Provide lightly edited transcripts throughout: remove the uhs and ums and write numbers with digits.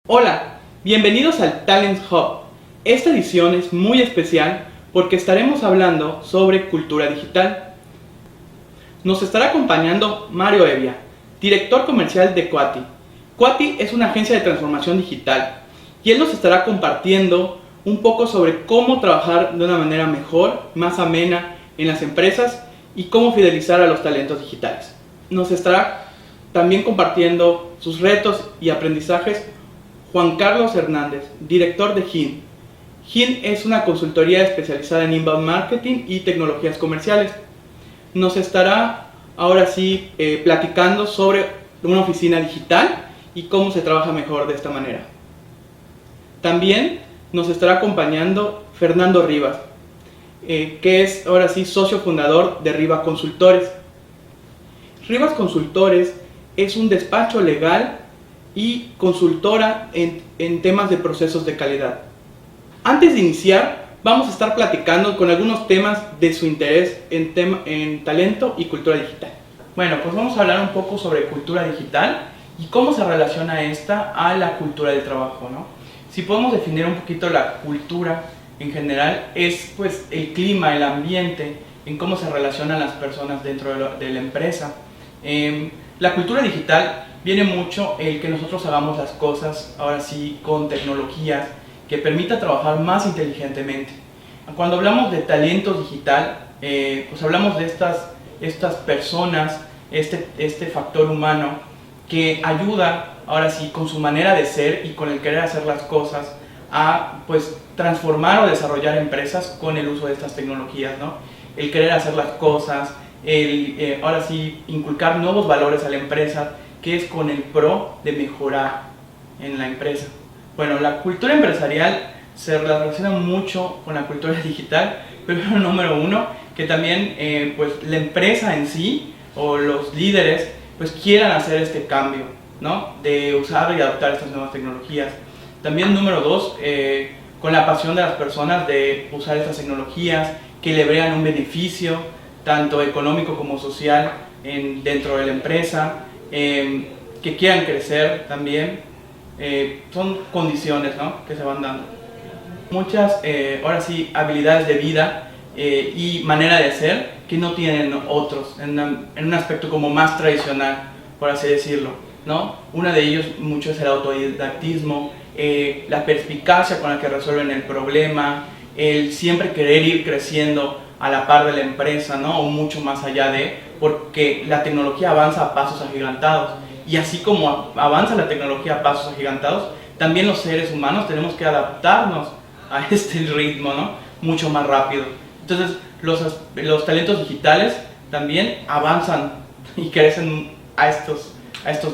Hola, bienvenidos al Talent Hub. Esta edición es muy especial porque estaremos hablando sobre cultura digital. Nos estará acompañando Mario Evia, director comercial de Coati. Coati es una agencia de transformación digital y él nos estará compartiendo un poco sobre cómo trabajar de una manera mejor, más amena en las empresas y cómo fidelizar a los talentos digitales. Nos estará también compartiendo sus retos y aprendizajes Juan Carlos Hernández, director de HIN. HIN es una consultoría especializada en inbound marketing y tecnologías comerciales. Nos estará ahora sí platicando sobre una oficina digital y cómo se trabaja mejor de esta manera. También nos estará acompañando Fernando Rivas, que es ahora sí socio fundador de Rivas Consultores. Rivas Consultores es un despacho legal y consultora en temas de procesos de calidad. Antes de iniciar, vamos a estar platicando con algunos temas de su interés en talento y cultura digital. Bueno, pues vamos a hablar un poco sobre cultura digital y cómo se relaciona esta a la cultura del trabajo, ¿no? Si podemos definir un poquito la cultura en general, es pues el clima, el ambiente, en cómo se relacionan las personas dentro de la empresa. La cultura digital viene mucho el que nosotros hagamos las cosas ahora sí con tecnologías que permita trabajar más inteligentemente. Cuando hablamos de talento digital, pues hablamos de estas personas, este factor humano que ayuda ahora sí con su manera de ser y con el querer hacer las cosas a pues transformar o desarrollar empresas con el uso de estas tecnologías, ¿no? El querer hacer las cosas, ahora sí inculcar nuevos valores a la empresa, que es con el pro de mejorar en la empresa. Bueno, la cultura empresarial se relaciona mucho con la cultura digital, pero número uno, que también pues la empresa en sí o los líderes pues quieran hacer este cambio, ¿no? De usar y adoptar estas nuevas tecnologías. También número dos, con la pasión de las personas de usar estas tecnologías, que le vean un beneficio tanto económico como social dentro de la empresa, que quieran crecer también. Son condiciones, ¿no?, que se van dando. Muchas, ahora sí, habilidades de vida y manera de ser que no tienen otros en un aspecto como más tradicional, por así decirlo, ¿no? Uno de ellos mucho es el autodidactismo, la perspicacia con la que resuelven el problema, el siempre querer ir creciendo a la par de la empresa, ¿no?, o mucho más allá porque la tecnología avanza a pasos agigantados. Y así como avanza la tecnología a pasos agigantados, también los seres humanos tenemos que adaptarnos a este ritmo, ¿no?, mucho más rápido. Entonces, los talentos digitales también avanzan y crecen a estos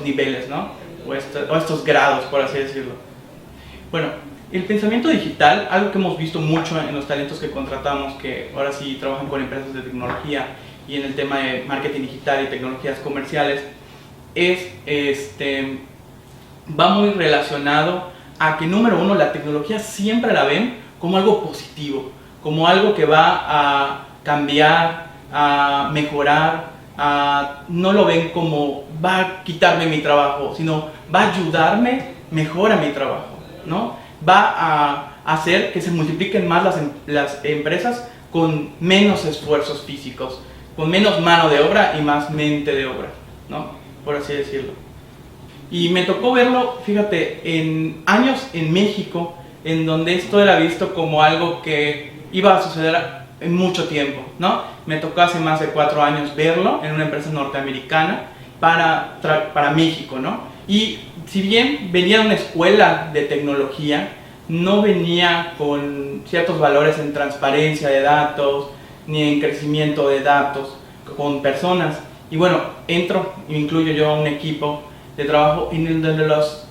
niveles, ¿no?, o a estos grados, por así decirlo. Bueno, el pensamiento digital, algo que hemos visto mucho en los talentos que contratamos, que ahora sí trabajan con empresas de tecnología y en el tema de marketing digital y tecnologías comerciales, va muy relacionado a que, número uno, la tecnología siempre la ven como algo positivo, como algo que va a cambiar, a mejorar, no lo ven como va a quitarme mi trabajo, sino va a ayudarme mejor a mi trabajo, ¿no? Va a hacer que se multipliquen más las empresas con menos esfuerzos físicos, con menos mano de obra y más mente de obra, ¿no?, por así decirlo. Y me tocó verlo, fíjate, en años en México, en donde esto era visto como algo que iba a suceder en mucho tiempo, ¿no? Me tocó hace más de 4 años verlo en una empresa norteamericana para México, ¿no? Y si bien venía de una escuela de tecnología, no venía con ciertos valores en transparencia de datos, ni en crecimiento de datos con personas. Y bueno, incluyo yo a un equipo de trabajo en donde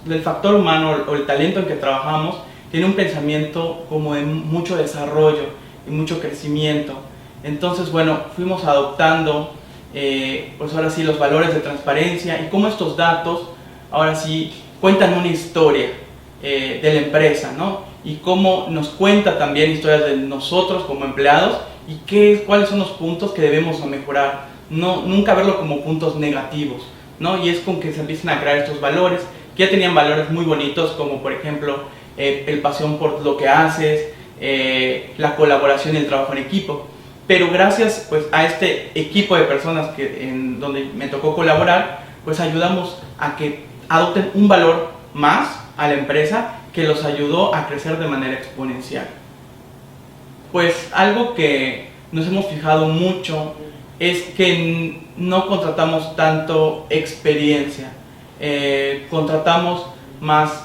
del factor humano o el talento en que trabajamos tiene un pensamiento como de mucho desarrollo y mucho crecimiento. Entonces, bueno, fuimos adoptando pues ahora sí los valores de transparencia y cómo estos datos ahora sí cuentan una historia de la empresa, ¿no? Y cómo nos cuenta también historias de nosotros como empleados y cuáles son los puntos que debemos mejorar. Nunca verlo como puntos negativos, ¿no? Y es con que se empiezan a crear estos valores que ya tenían valores muy bonitos, como por ejemplo el pasión por lo que haces, la colaboración y el trabajo en equipo. Pero gracias pues a este equipo de personas en donde me tocó colaborar, pues ayudamos a que adopten un valor más a la empresa que los ayudó a crecer de manera exponencial. Pues algo que nos hemos fijado mucho es que no contratamos tanto experiencia, contratamos más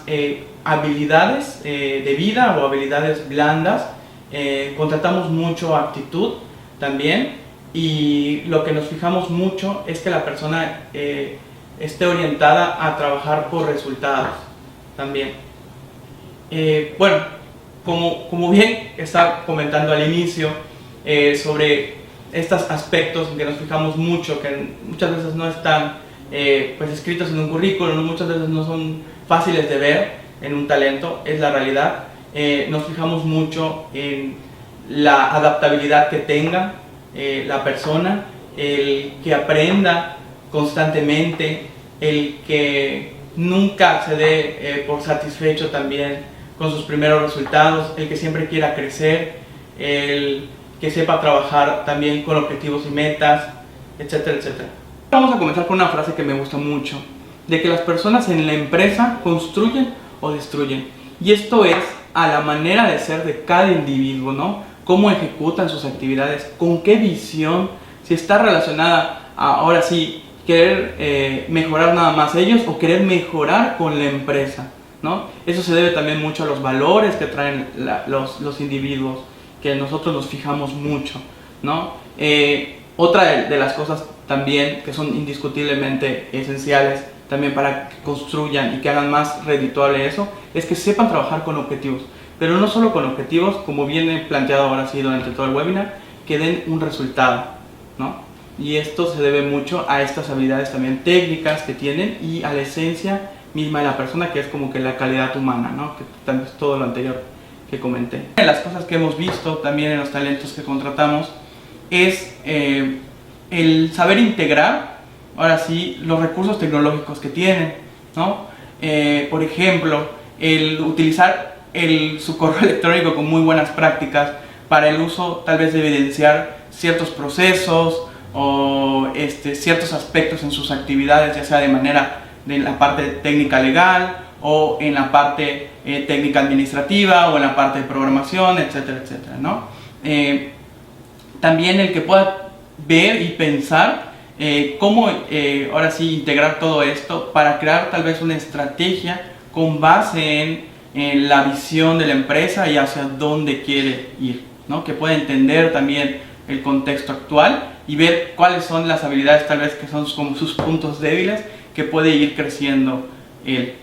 habilidades de vida o habilidades blandas, contratamos mucho actitud también, y lo que nos fijamos mucho es que la persona esté orientada a trabajar por resultados también. Bueno, como bien estaba comentando al inicio sobre estos aspectos en que nos fijamos mucho, que muchas veces no están pues escritos en un currículum, muchas veces no son fáciles de ver en un talento, es la realidad. Nos fijamos mucho en la adaptabilidad que tenga la persona, el que aprenda constantemente, el que nunca se dé por satisfecho también con sus primeros resultados, el que siempre quiera crecer, el que sepa trabajar también con objetivos y metas, etcétera, etcétera. Vamos a comenzar con una frase que me gusta mucho, de que las personas en la empresa construyen o destruyen. Y esto es a la manera de ser de cada individuo, ¿no? Cómo ejecutan sus actividades, con qué visión, si está relacionada a, ahora sí, querer mejorar nada más ellos o querer mejorar con la empresa, ¿no? Eso se debe también mucho a los valores que traen los individuos, que nosotros nos fijamos mucho, ¿no? Otra de las cosas también que son indiscutiblemente esenciales también para que construyan y que hagan más redituable eso, es que sepan trabajar con objetivos, pero no solo con objetivos, como viene planteado ahora sí durante todo el webinar, que den un resultado, ¿no? Y esto se debe mucho a estas habilidades también técnicas que tienen y a la esencia misma de la persona, que es como que la calidad humana, ¿no? Que también es todo lo anterior que comenté. Una de las cosas que hemos visto también en los talentos que contratamos es el saber integrar, ahora sí, los recursos tecnológicos que tienen, ¿no? Por ejemplo, el utilizar su correo electrónico con muy buenas prácticas para el uso tal vez de evidenciar ciertos procesos o ciertos aspectos en sus actividades, ya sea de manera de la parte técnica legal o en la parte técnica administrativa o en la parte de programación, etcétera, etcétera, ¿no? También el que pueda ver y pensar cómo ahora sí integrar todo esto para crear tal vez una estrategia con base en la visión de la empresa y hacia dónde quiere ir, ¿no? Que pueda entender también el contexto actual y ver cuáles son las habilidades tal vez que son como sus puntos débiles que puede ir creciendo él.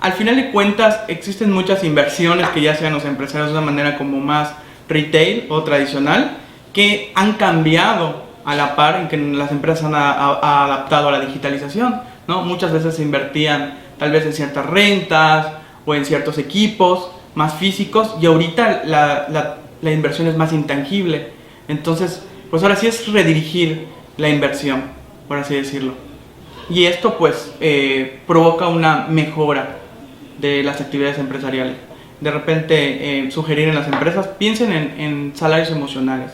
Al final de cuentas existen muchas inversiones que ya sean los empresarios de una manera como más retail o tradicional, que han cambiado a la par en que las empresas han adaptado a la digitalización, ¿no? Muchas veces se invertían tal vez en ciertas rentas o en ciertos equipos más físicos, y ahorita la inversión es más intangible. Entonces, pues ahora sí es redirigir la inversión, por así decirlo. Y esto pues provoca una mejora de las actividades empresariales. De repente sugerir en las empresas, piensen en salarios emocionales.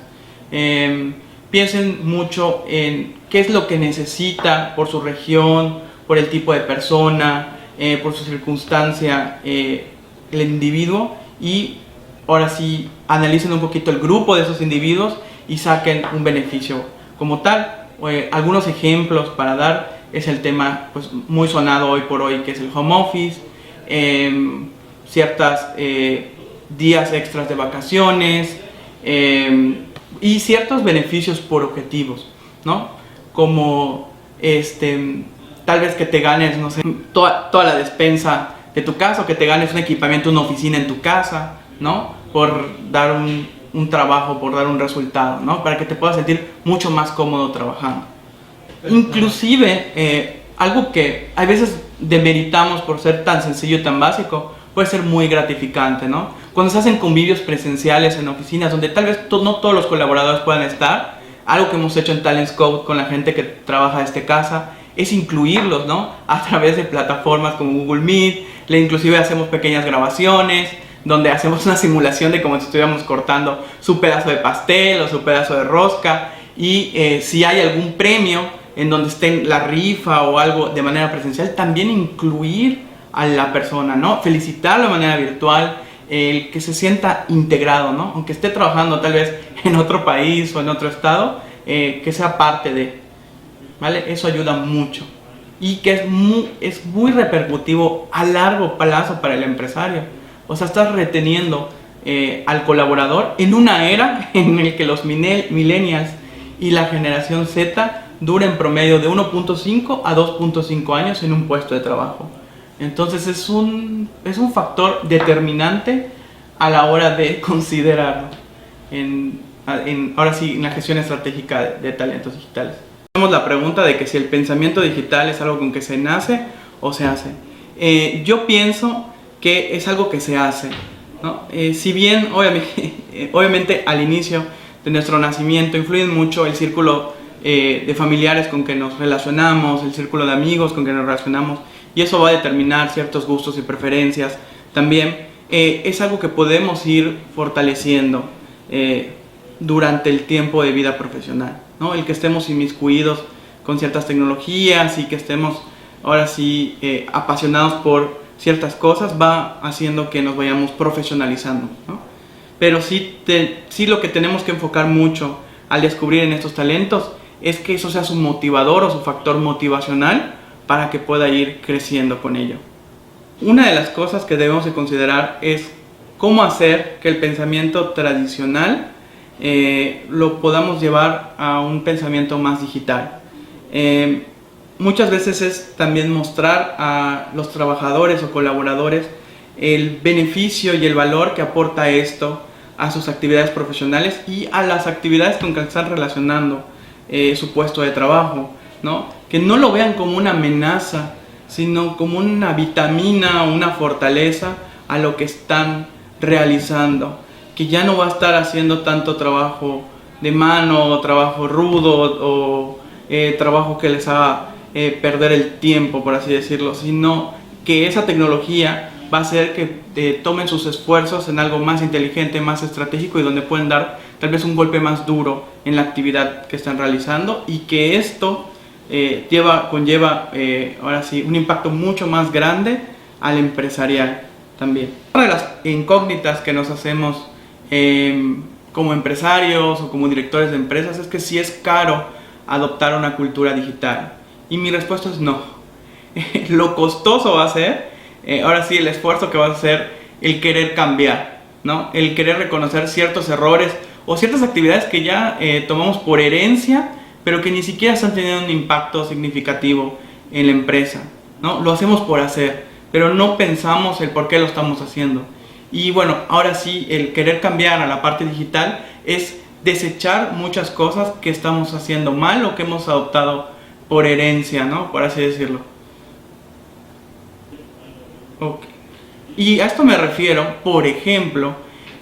Piensen mucho en qué es lo que necesita por su región, por el tipo de persona, por su circunstancia, el individuo, y ahora sí analicen un poquito el grupo de esos individuos y saquen un beneficio como tal. Algunos ejemplos para dar es el tema pues, muy sonado hoy por hoy, que es el home office, ciertas días extras de vacaciones, y ciertos beneficios por objetivos, ¿no? Como tal vez que te ganes, no sé, toda la despensa de tu casa, o que te ganes un equipamiento, una oficina en tu casa, ¿no? Por dar un trabajo, por dar un resultado, ¿no? Para que te puedas sentir mucho más cómodo trabajando. Inclusive, algo que a veces demeritamos por ser tan sencillo y tan básico, puede ser muy gratificante, ¿no? Cuando se hacen convivios presenciales en oficinas donde tal vez no todos los colaboradores puedan estar, algo que hemos hecho en Talentscope con la gente que trabaja desde casa es incluirlos, ¿no? A través de plataformas como Google Meet, inclusive hacemos pequeñas grabaciones, donde hacemos una simulación de como si estuviéramos cortando su pedazo de pastel o su pedazo de rosca, y si hay algún premio en donde esté la rifa o algo de manera presencial, también incluir a la persona, ¿no? Felicitarlo de manera virtual, el que se sienta integrado, ¿no? Aunque esté trabajando tal vez en otro país o en otro estado, que sea parte de, ¿vale? Eso ayuda mucho y que es muy repercutivo a largo plazo para el empresario. O sea, estás reteniendo al colaborador en una era en la que los millennials y la generación Z duran en promedio de 1.5 a 2.5 años en un puesto de trabajo. Entonces es un factor determinante a la hora de considerarlo ahora sí, en la gestión estratégica de talentos digitales. Tenemos la pregunta de que si el pensamiento digital es algo con que se nace o se hace. Yo pienso que es algo que se hace, ¿no? Si bien obviamente al inicio de nuestro nacimiento influyen mucho el círculo de familiares con que nos relacionamos, el círculo de amigos con que nos relacionamos, y eso va a determinar ciertos gustos y preferencias. También es algo que podemos ir fortaleciendo durante el tiempo de vida profesional, ¿no? El que estemos inmiscuidos con ciertas tecnologías y que estemos ahora sí apasionados por ciertas cosas va haciendo que nos vayamos profesionalizando, ¿no? Pero sí lo que tenemos que enfocar mucho al descubrir en estos talentos es que eso sea su motivador o su factor motivacional para que pueda ir creciendo con ello. Una de las cosas que debemos de considerar es cómo hacer que el pensamiento tradicional lo podamos llevar a un pensamiento más digital. Muchas veces es también mostrar a los trabajadores o colaboradores el beneficio y el valor que aporta esto a sus actividades profesionales y a las actividades con que están relacionando su puesto de trabajo, ¿no? Que no lo vean como una amenaza, sino como una vitamina o una fortaleza a lo que están realizando, que ya no va a estar haciendo tanto trabajo de mano, trabajo rudo o trabajo que les haga perder el tiempo, por así decirlo, sino que esa tecnología va a hacer que tomen sus esfuerzos en algo más inteligente, más estratégico y donde pueden dar tal vez un golpe más duro en la actividad que están realizando, y que esto conlleva ahora sí un impacto mucho más grande al empresarial también. Una de las incógnitas que nos hacemos como empresarios o como directores de empresas es que si es caro adoptar una cultura digital, y mi respuesta es no. Lo costoso va a ser ahora sí el esfuerzo que va a hacer el querer cambiar, ¿no? El querer reconocer ciertos errores o ciertas actividades que ya tomamos por herencia, pero que ni siquiera están teniendo un impacto significativo en la empresa, ¿no? Lo hacemos por hacer, pero no pensamos el por qué lo estamos haciendo. Y bueno, ahora sí, el querer cambiar a la parte digital es desechar muchas cosas que estamos haciendo mal o que hemos adoptado por herencia, ¿no? Por así decirlo. Okay. Y a esto me refiero, por ejemplo,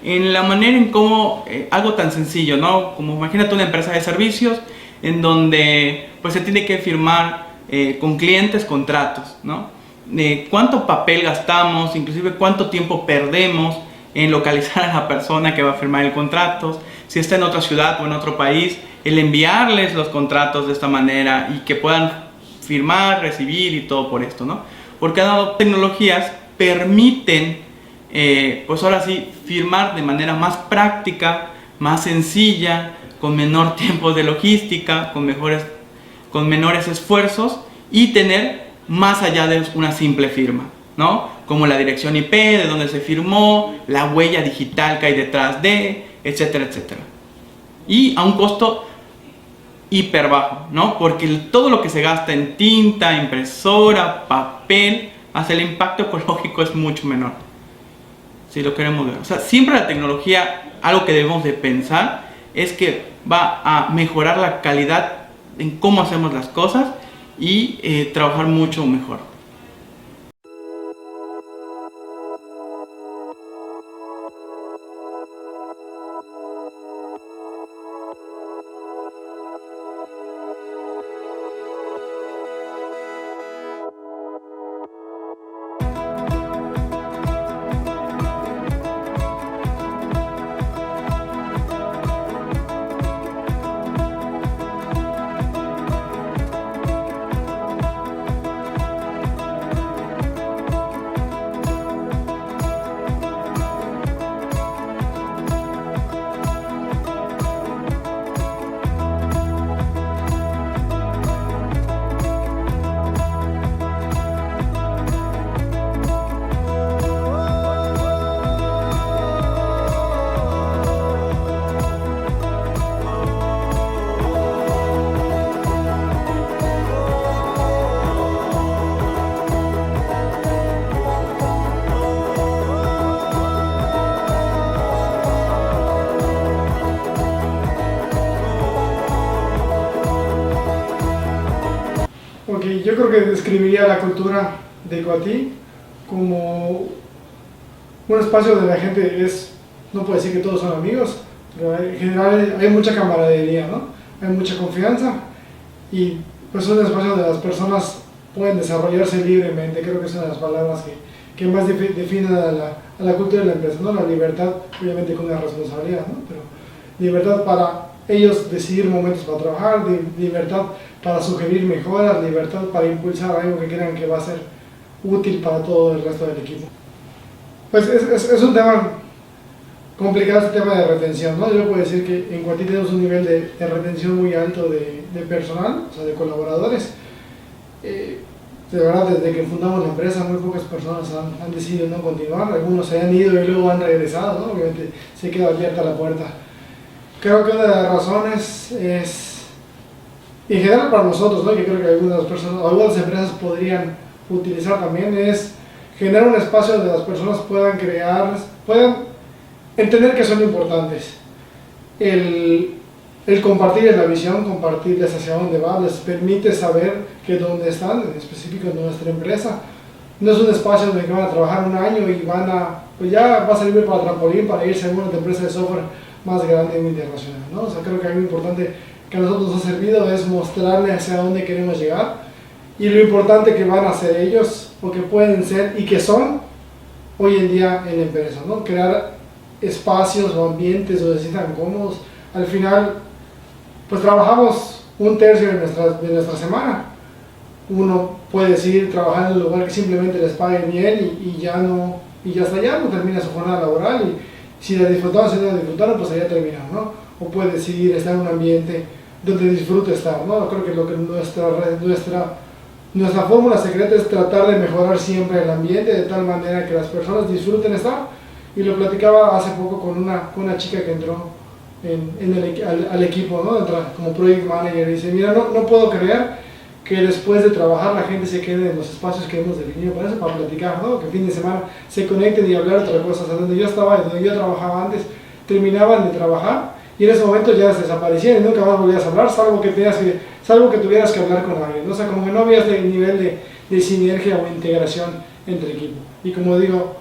en la manera en cómo algo tan sencillo, ¿no? Como imagínate una empresa de servicios en donde pues se tiene que firmar con clientes contratos, ¿no? Cuánto papel gastamos, inclusive cuánto tiempo perdemos en localizar a la persona que va a firmar el contrato, si está en otra ciudad o en otro país, el enviarles los contratos de esta manera y que puedan firmar, recibir y todo por esto, ¿no? Porque las tecnologías permiten, pues ahora sí, firmar de manera más práctica, más sencilla, con menor tiempo de logística, con menores esfuerzos, y tener más allá de una simple firma, ¿no? Como la dirección IP, de donde se firmó, la huella digital que hay detrás de, etcétera, etcétera. Y a un costo hiper bajo, ¿no? Porque todo lo que se gasta en tinta, impresora, papel, hasta el impacto ecológico es mucho menor, si lo queremos ver. O sea, siempre la tecnología, algo que debemos de pensar es que va a mejorar la calidad en cómo hacemos las cosas y trabajar mucho mejor. creo que describiría la cultura de Iguatí como un espacio donde la gente no puedo decir que todos son amigos, pero en general hay mucha camaradería, ¿no? Hay mucha confianza y pues es un espacio donde las personas pueden desarrollarse libremente. Creo que es una de las palabras que más definen a la cultura de la empresa, ¿no? La libertad, obviamente con una responsabilidad, ¿no? Pero libertad para ellos decidir momentos para trabajar, libertad para sugerir mejoras, libertad para impulsar algo que crean que va a ser útil para todo el resto del equipo. Pues es un tema complicado, este tema de retención, ¿no? Yo puedo decir que en Iguatí tenemos un nivel de retención muy alto de personal, o sea, de colaboradores. De verdad, desde que fundamos la empresa, muy pocas personas han decidido no continuar. Algunos se han ido y luego han regresado, ¿no? Obviamente se queda abierta la puerta. Creo que una de las razones es, en general para nosotros, ¿no? Que creo que algunas personas, algunas empresas podrían utilizar también, es generar un espacio donde las personas puedan entender que son importantes. El compartir la visión, compartirles hacia dónde va, les permite saber que dónde están, en específico en nuestra empresa. No es un espacio donde van a trabajar un año y pues ya va a servir para trampolín, para irse a una empresa de software más grande e internacional, ¿no? O sea, creo que algo importante que a nosotros nos ha servido es mostrarles hacia dónde queremos llegar y lo importante que van a ser ellos, o que pueden ser y que son hoy en día en la empresa, ¿no? Crear espacios o ambientes donde se sientan cómodos. Al final, pues trabajamos un tercio de nuestra semana. Uno puede decidir trabajar en un lugar que simplemente les pague bien y ya hasta allá no termina su jornada laboral, y si la disfrutaron, si no la disfrutaron, pues allá terminaron, ¿no? O puede decidir estar en un ambiente donde disfrute estar, ¿no? Creo que nuestra fórmula secreta es tratar de mejorar siempre el ambiente de tal manera que las personas disfruten estar. Y lo platicaba hace poco con una chica que entró al equipo, ¿no? Entra como project manager y dice, mira, no puedo creer que después de trabajar la gente se quede en los espacios que hemos definido para eso, para platicar, ¿no? Que fin de semana se conecten y hablar de otras cosas. Donde yo estaba, donde yo trabajaba antes, terminaban de trabajar y en ese momento ya se desaparecían y nunca más volvías a hablar, salvo que tuvieras que hablar con alguien, ¿no? O sea, como que no había este nivel de sinergia o integración entre equipo. Y como digo,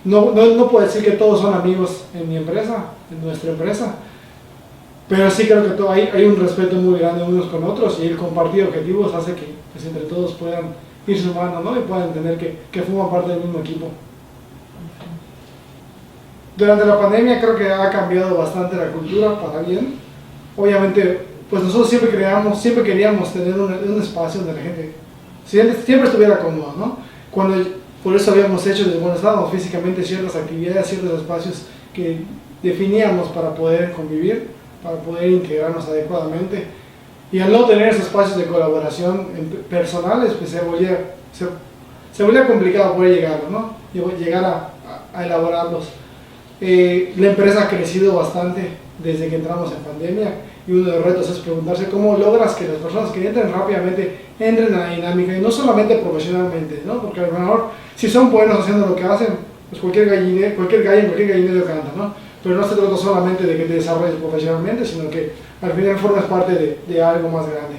no puedo decir que todos son amigos en mi empresa, en nuestra empresa, pero sí creo que hay un respeto muy grande unos con otros, y el compartir objetivos hace que pues, entre todos puedan ir sumando, ¿no? Y puedan entender que forman parte del mismo equipo. Durante la pandemia creo que ha cambiado bastante la cultura para bien. Obviamente, pues nosotros siempre queríamos tener un espacio donde la gente siempre estuviera cómoda, ¿no? Por eso habíamos hecho, desde cuando estábamos físicamente, ciertas actividades, ciertos espacios que definíamos para poder convivir, para poder integrarnos adecuadamente. Y al no tener esos espacios de colaboración personales, pues se volvía complicado poder llegar, ¿no? Llegar a elaborarlos. La empresa ha crecido bastante desde que entramos en pandemia, y uno de los retos es preguntarse cómo logras que las personas que entren rápidamente entren a la dinámica, y no solamente profesionalmente, ¿no? Porque a lo mejor si son buenos haciendo lo que hacen, pues cualquier gallo en cualquier gallinero canta, ¿no? Pero no se trata solamente de que te desarrolles profesionalmente, sino que al final formas parte de algo más grande.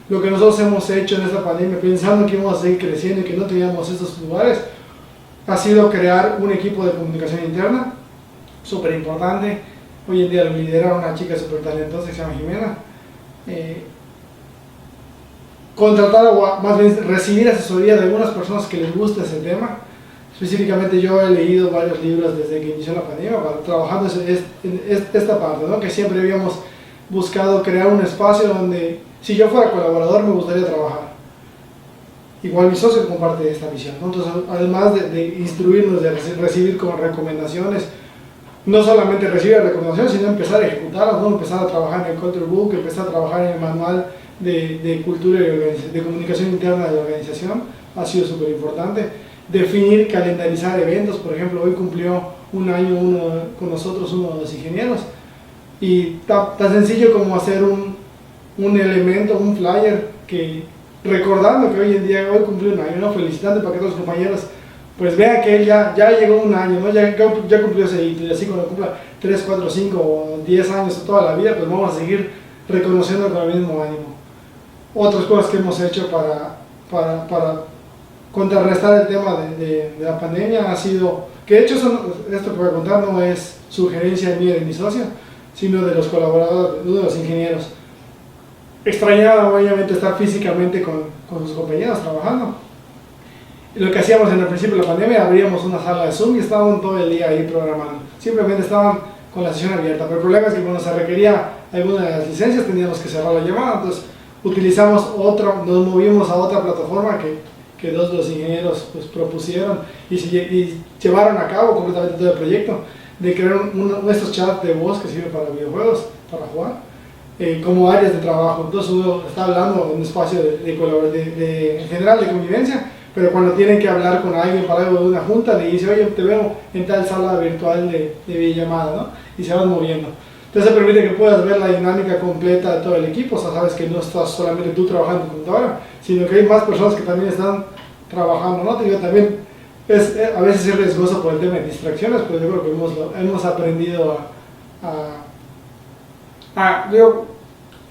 Lo que nosotros hemos hecho en esta pandemia, pensando que íbamos a seguir creciendo y que no teníamos estos lugares, ha sido crear un equipo de comunicación interna, súper importante. Hoy en día lo lidera una chica súper talentosa que se llama Jimena. Contratar o más bien recibir asesoría de algunas personas que les gusta ese tema. Específicamente yo he leído varios libros desde que inició la pandemia, trabajando en esta parte, ¿no? Que siempre habíamos buscado crear un espacio donde, si yo fuera colaborador, me gustaría trabajar. Igual mi socio comparte esta visión, ¿no? Entonces, además de instruirnos, de recibir con recomendaciones, no solamente recibir recomendaciones, sino empezar a ejecutarlas, ¿no? Empezar a trabajar en el Culture Book, empezar a trabajar en el manual de cultura y de comunicación interna de la organización, ha sido súper importante. Definir, calendarizar eventos. Por ejemplo, hoy cumplió un año con nosotros uno de los ingenieros, y tan sencillo como hacer un elemento, un flyer, que recordando que hoy cumplió un año, ¿no? Felicitando para que todos los compañeros pues vean que él ya llegó un año, ¿no? Ya cumplió ese hito, y así cuando cumpla 3, 4, 5 o 10 años o toda la vida, pues vamos a seguir reconociendo con el mismo ánimo. Otras cosas que hemos hecho para para contrarrestar el tema de la pandemia ha sido, que de hecho esto que voy a contar no es sugerencia mía de mi socio, sino de los colaboradores, de los ingenieros. Extrañaba obviamente estar físicamente con sus compañeros trabajando. Y lo que hacíamos en el principio de la pandemia, abríamos una sala de Zoom y estaban todo el día ahí programando. Simplemente estaban con la sesión abierta, pero el problema es que cuando se requería alguna de las licencias teníamos que cerrar la llamada, entonces utilizamos nos movimos a otra plataforma que dos de los ingenieros pues, propusieron y llevaron a cabo completamente todo el proyecto de crear estos chats de voz que sirven para videojuegos, para jugar, como áreas de trabajo. Entonces uno está hablando en un espacio en general de convivencia, pero cuando tienen que hablar con alguien para algo de una junta, le dice, oye, te veo en tal sala virtual de videollamada, ¿no? Y se van moviendo. Entonces se permite que puedas ver la dinámica completa de todo el equipo, o sea, sabes que no estás solamente tú trabajando en computadora, sino que hay más personas que también están trabajando, ¿no? Te digo, también a veces es riesgoso por el tema de distracciones, pero yo creo que hemos aprendido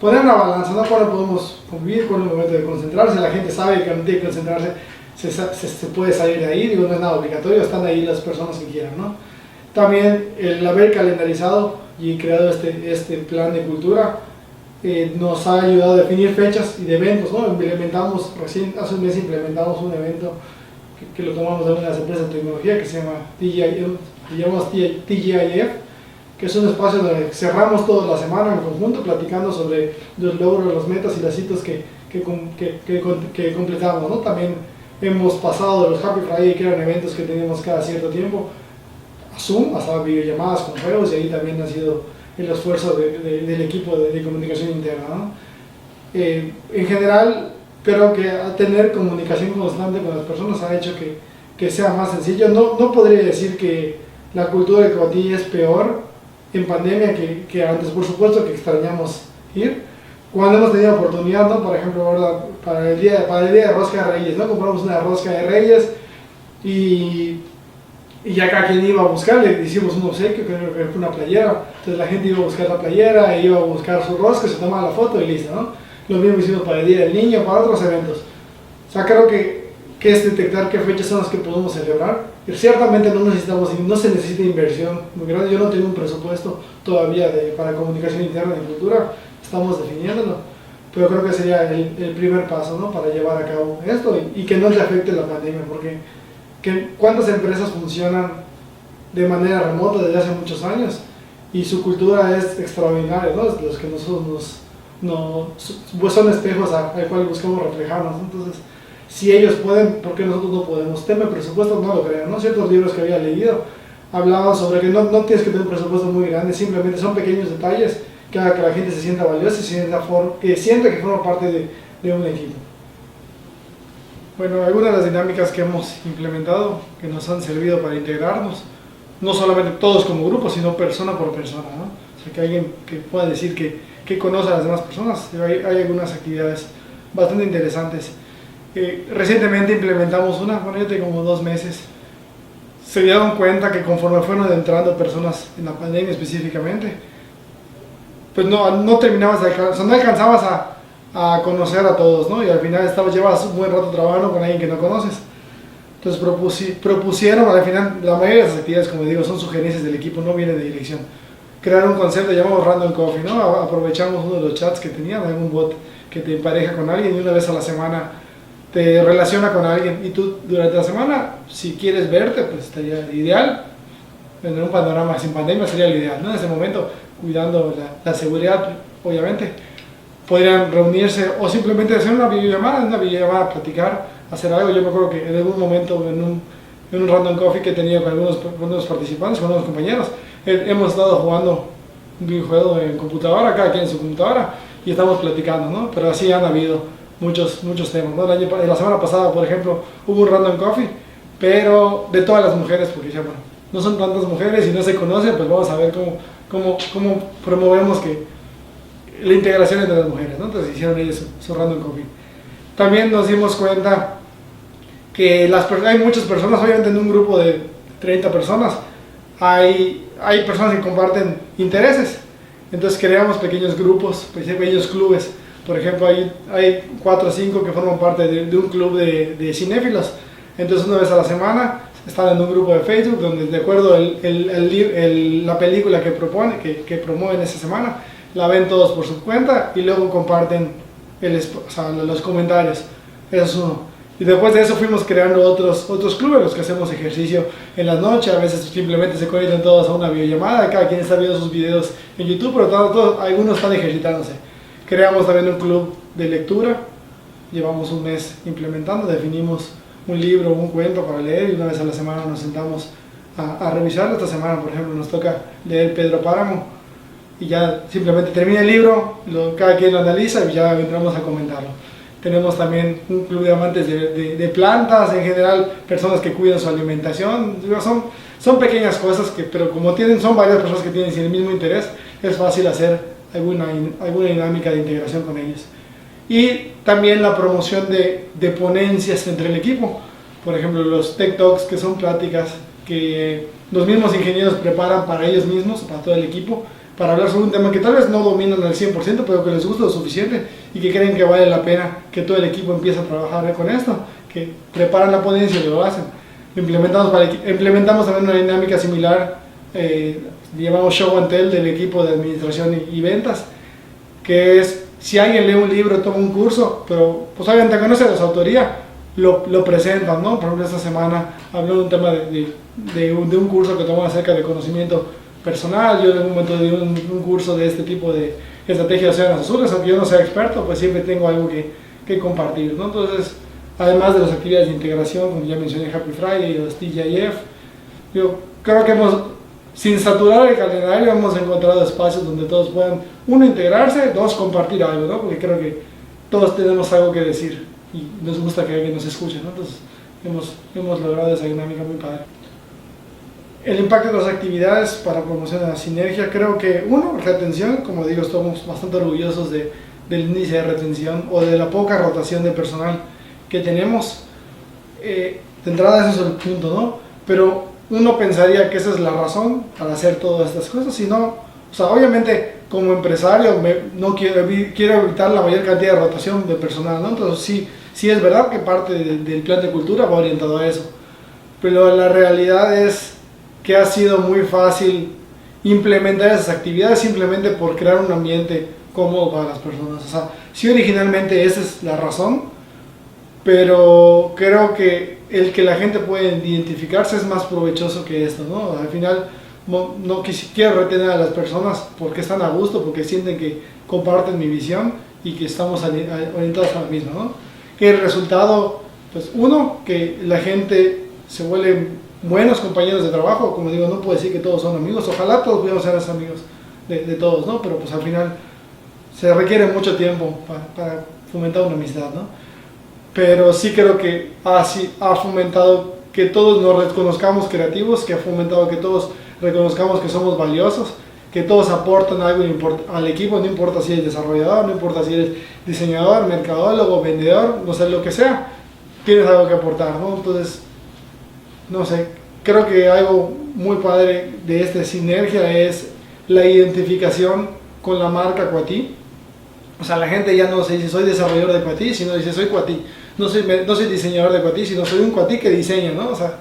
poner una balanza, ¿no? Cuando podemos convivir con el momento de concentrarse, la gente sabe que no tiene que concentrarse, se puede salir de ahí, digo, no es nada obligatorio, están ahí las personas que quieran, ¿no? También el haber calendarizado y creado este plan de cultura nos ha ayudado a definir fechas y de eventos, ¿no? Hace un mes implementamos un evento que lo tomamos de una de las empresas de tecnología que se llama TGIF, que es un espacio donde cerramos toda la semana en conjunto platicando sobre los logros, las metas y las hitos que completamos, ¿no? También hemos pasado de los Happy Friday, que eran eventos que teníamos cada cierto tiempo, a Zoom, hasta videollamadas con juegos, y ahí también ha sido el esfuerzo del equipo de comunicación interna, ¿no? En general, creo que tener comunicación constante con las personas ha hecho que sea más sencillo. No podría decir que la cultura de Coatí es peor en pandemia que antes. Por supuesto que extrañamos ir. Cuando hemos tenido oportunidad, ¿no? Por ejemplo, ahora para el día de Rosca de Reyes, ¿no? Compramos una rosca de Reyes y ya cada quien iba a buscar, le hicimos un obsequio, que era una playera. Entonces la gente iba a buscar la playera, iba a buscar su rosca, se tomaba la foto y listo, ¿no? Lo mismo hicimos para el Día del Niño, para otros eventos. O sea, creo que es detectar qué fechas son las que podemos celebrar. Y ciertamente no se necesita inversión muy grande. Yo no tengo un presupuesto todavía para comunicación interna y cultura, estamos definiéndolo. Pero creo que sería el primer paso, ¿no? Para llevar a cabo esto y que no le afecte la pandemia, porque ¿cuántas empresas funcionan de manera remota desde hace muchos años? Y su cultura es extraordinaria, ¿no? Los que nosotros pues son espejos al cual buscamos reflejarnos, ¿no? Entonces, si ellos pueden, ¿por qué nosotros no podemos? Tema de presupuesto no lo creo, ¿no? Ciertos libros que había leído hablaban sobre que no tienes que tener un presupuesto muy grande, simplemente son pequeños detalles que hagan que la gente se sienta valiosa y que sienta que forma parte de un equipo. Bueno, algunas de las dinámicas que hemos implementado, que nos han servido para integrarnos, no solamente todos como grupo, sino persona por persona, ¿no? O sea, que alguien que pueda decir que conoce a las demás personas. Hay algunas actividades bastante interesantes. Recientemente implementamos una, ya tengo como 2 meses. Se dieron cuenta que conforme fueron entrando personas en la pandemia específicamente, pues no terminabas no alcanzabas a conocer a todos, ¿no? Y al final llevas un buen rato trabajando con alguien que no conoces. Entonces propusieron, al final, la mayoría de las actividades, como digo, son sugerencias del equipo, no vienen de dirección. Crear un concepto llamado Random Coffee, ¿no? Aprovechamos uno de los chats que tenían, algún bot que te empareja con alguien y una vez a la semana te relaciona con alguien. Y tú, durante la semana, si quieres verte, pues estaría ideal. En un panorama sin pandemia sería lo ideal, ¿no? En ese momento, cuidando la seguridad, obviamente. Podrían reunirse o simplemente hacer una videollamada, platicar, hacer algo. Yo me acuerdo que en algún momento en un Random Coffee que he tenido con algunos participantes, con algunos compañeros, hemos estado jugando un videojuego en computadora, cada quien en su computadora, y estamos platicando, ¿no? Pero así han habido muchos temas, ¿no? La semana pasada, por ejemplo, hubo un Random Coffee, pero de todas las mujeres, porque decían, bueno, no son tantas mujeres y no se conocen, pues vamos a ver cómo promovemos la integración entre las mujeres, ¿no? Entonces hicieron ellos su Random Coffee. También nos dimos cuenta que hay muchas personas, obviamente en un grupo de 30 personas, hay personas que comparten intereses. Entonces creamos pequeños grupos, pequeños clubes, Por ejemplo, hay 4 o 5 que forman parte de un club de cinéfilos. Entonces una vez a la semana están en un grupo de Facebook donde de acuerdo la película que promueven esa semana, la ven todos por su cuenta y luego comparten los comentarios. Eso es uno. Y después de eso fuimos creando otros clubes, los que hacemos ejercicio en la noche. A veces simplemente se conectan todos a una videollamada, cada quien está viendo sus videos en YouTube, pero algunos están ejercitándose. Creamos también un club de lectura, llevamos un mes implementando, definimos un libro o un cuento para leer y una vez a la semana nos sentamos a revisarlo. Esta semana, por ejemplo, nos toca leer Pedro Páramo y ya simplemente termina el libro, cada quien lo analiza y ya entramos a comentarlo. Tenemos también un club de amantes de plantas, en general personas que cuidan su alimentación. Son pequeñas cosas, pero como son varias personas que tienen el mismo interés, es fácil hacer alguna dinámica de integración con ellos. Y también la promoción de ponencias entre el equipo. Por ejemplo, los Tech Talks, que son pláticas que los mismos ingenieros preparan para ellos mismos, para todo el equipo, para hablar sobre un tema que tal vez no dominan al 100%, pero que les gusta lo suficiente y que creen que vale la pena que todo el equipo empiece a trabajar con esto, que preparan la ponencia y lo hacen. Implementamos también una dinámica similar, llamamos Show and Tell del equipo de administración y ventas, que es si alguien lee un libro, toma un curso, pero pues obviamente conoce de su autoría, lo presentan, ¿no? Por ejemplo, esta semana habló de un tema de un curso que tomó acerca de conocimiento personal. Yo en algún momento di un curso de este tipo de estrategia de océanos azules, aunque yo no sea experto, pues siempre tengo algo que compartir, ¿no? Entonces, además de las actividades de integración, como ya mencioné, Happy Friday y los TGIF, yo creo que sin saturar el calendario, hemos encontrado espacios donde todos puedan, uno, integrarse, dos, compartir algo, ¿no? Porque creo que todos tenemos algo que decir y nos gusta que alguien nos escuche, ¿no? Entonces, hemos logrado esa dinámica muy padre. El impacto de las actividades para promocionar la sinergia, creo que uno, retención, como digo, estamos bastante orgullosos del índice de retención o de la poca rotación de personal que tenemos. De entrada ese es el punto, ¿no? Pero uno pensaría que esa es la razón para hacer todas estas cosas, sino, o sea, obviamente como empresario no quiero evitar la mayor cantidad de rotación de personal, ¿no? Entonces sí es verdad que parte del plan de cultura va orientado a eso, pero la realidad es que ha sido muy fácil implementar esas actividades simplemente por crear un ambiente cómodo para las personas. O sea, sí, originalmente esa es la razón, pero creo que el que la gente pueda identificarse es más provechoso que esto, ¿no? Al final no quiero retener a las personas porque están a gusto, porque sienten que comparten mi visión y que estamos orientados a la misma, ¿no? Que el resultado, pues uno, que la gente se vuelve buenos compañeros de trabajo. Como digo, no puedo decir que todos son amigos, ojalá todos pudiéramos ser amigos de todos, ¿no? Pero pues al final se requiere mucho tiempo para fomentar una amistad, ¿no? Pero sí creo que ha fomentado que todos nos reconozcamos creativos, que ha fomentado que todos reconozcamos que somos valiosos, que todos aportan algo al equipo, no importa si eres desarrollador, no importa si eres diseñador, mercadólogo, vendedor, no sé, lo que sea, tienes algo que aportar, ¿no? Entonces, no sé, creo que algo muy padre de esta sinergia es la identificación con la marca Coatí. O sea, la gente ya no se dice soy desarrollador de Coatí, sino dice soy Coatí. No soy diseñador de Coatí, sino soy un Coatí que diseña, ¿no? O sea,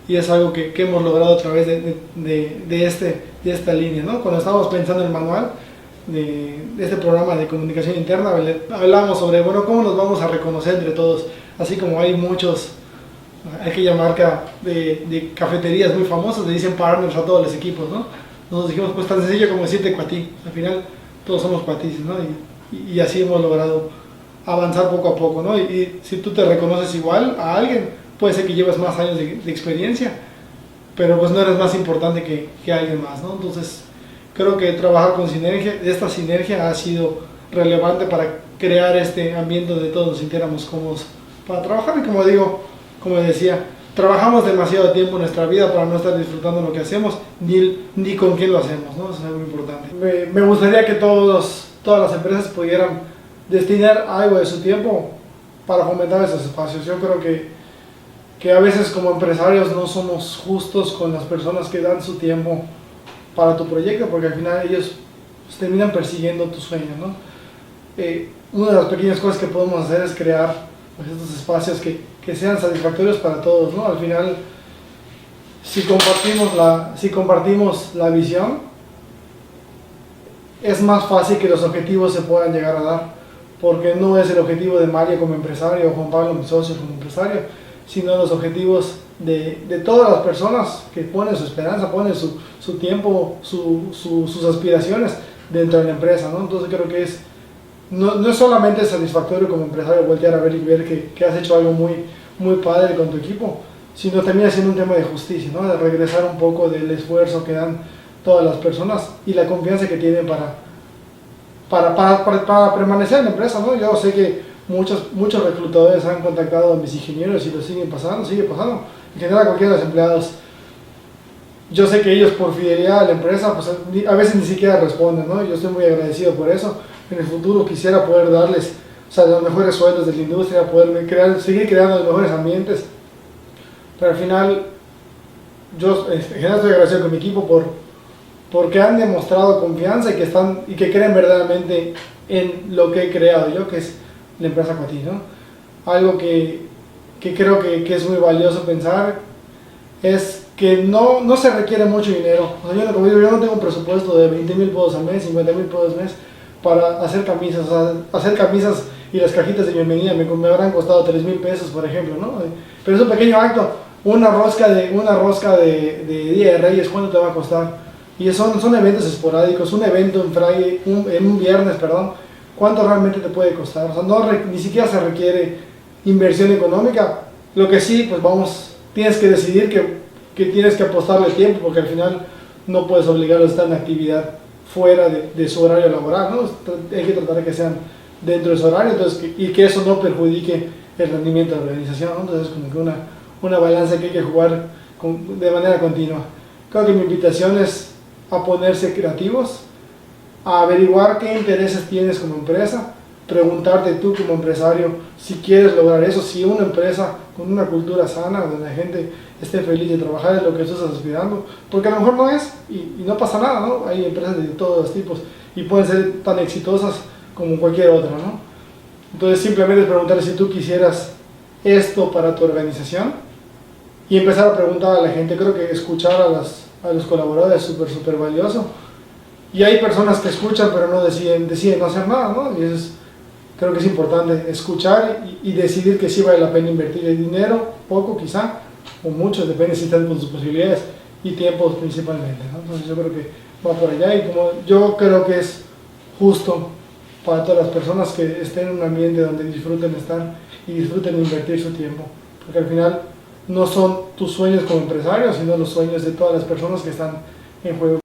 y es algo que hemos logrado a través de esta línea, ¿no? Cuando estábamos pensando en el manual de este programa de comunicación interna, hablábamos sobre, bueno, cómo nos vamos a reconocer entre todos, así como hay aquella marca de cafeterías muy famosas, le dicen partners a todos los equipos, ¿no? Nosotros dijimos, pues tan sencillo como decirte Coatí, al final todos somos Coatís, ¿no? Y así hemos logrado avanzar poco a poco, ¿no? Y si tú te reconoces igual a alguien, puede ser que lleves más años de experiencia, pero pues no eres más importante que alguien más, ¿no? Entonces, creo que trabajar con esta sinergia ha sido relevante para crear este ambiente donde todos nos sintiéramos cómodos para trabajar. Y como decía, trabajamos demasiado tiempo en nuestra vida para no estar disfrutando lo que hacemos, ni con quién lo hacemos, ¿no? Eso es algo importante. Me gustaría que todas las empresas pudieran destinar algo de su tiempo para fomentar esos espacios. Yo creo que a veces como empresarios no somos justos con las personas que dan su tiempo para tu proyecto, porque al final ellos terminan persiguiendo tu sueño, ¿no? una de las pequeñas cosas que podemos hacer es crear pues, estos espacios que sean satisfactorios para todos, ¿no? Al final, si compartimos la visión, es más fácil que los objetivos se puedan llegar a dar, porque no es el objetivo de Mario como empresario o Juan Pablo, mi socio, como empresario, sino los objetivos de todas las personas que ponen su esperanza, ponen su tiempo, sus aspiraciones dentro de la empresa, ¿no? Entonces creo que no es solamente satisfactorio como empresario voltear a ver y ver que has hecho algo muy padre con tu equipo, sino también haciendo un tema de justicia, ¿no? De regresar un poco del esfuerzo que dan todas las personas y la confianza que tienen para permanecer en la empresa, ¿no? Yo sé que muchos reclutadores han contactado a mis ingenieros y lo sigue pasando. En general a cualquiera de los empleados. Yo sé que ellos por fidelidad a la empresa, pues a veces ni siquiera responden, ¿no? Yo estoy muy agradecido por eso. En el futuro quisiera poder darles, o sea, los mejores sueldos de la industria, poder seguir creando los mejores ambientes. Pero al final, yo en general estoy agradecido con mi equipo porque han demostrado confianza y que creen verdaderamente en lo que he creado yo, que es la empresa Coatí, ¿no? Algo que creo que es muy valioso pensar es que no se requiere mucho dinero. O sea, yo no tengo un presupuesto de 20,000 pesos al mes, 50,000 pesos al mes para hacer camisas. O sea, hacer camisas y las cajitas de bienvenida me habrán costado 3,000 pesos, por ejemplo, ¿no? Pero es un pequeño acto. Una rosca de Día de Reyes, ¿cuánto te va a costar? Y son eventos esporádicos. Un evento en un viernes, perdón, ¿cuánto realmente te puede costar? O sea, ni siquiera se requiere inversión económica. Lo que sí, pues tienes que decidir que tienes que apostarle tiempo, porque al final no puedes obligarlos a estar en actividad fuera de su horario laboral, ¿no? Hay que tratar de que sean dentro de su horario, y que eso no perjudique el rendimiento de la organización, ¿no? Entonces, como que una balanza que hay que jugar de manera continua. Creo que mi invitación es a ponerse creativos, a averiguar qué intereses tienes como empresa, preguntarte tú como empresario si quieres lograr eso, si una empresa con una cultura sana, donde la gente esté feliz de trabajar es lo que tú estás aspirando, porque a lo mejor no es y no pasa nada, ¿no? Hay empresas de todos los tipos y pueden ser tan exitosas como cualquier otra, ¿no? Entonces simplemente preguntar si tú quisieras esto para tu organización y empezar a preguntar a la gente. Creo que escuchar a los colaboradores es súper valioso. Y hay personas que escuchan pero no deciden no hacer nada, ¿no? Y creo que es importante escuchar y decidir que sí vale la pena invertir el dinero, poco quizá, o mucho, depende si están con sus posibilidades, y tiempo principalmente, ¿no? Entonces yo creo que va por allá, y como yo creo que es justo para todas las personas que estén en un ambiente donde disfruten estar y disfruten invertir su tiempo, porque al final no son tus sueños como empresario, sino los sueños de todas las personas que están en juego.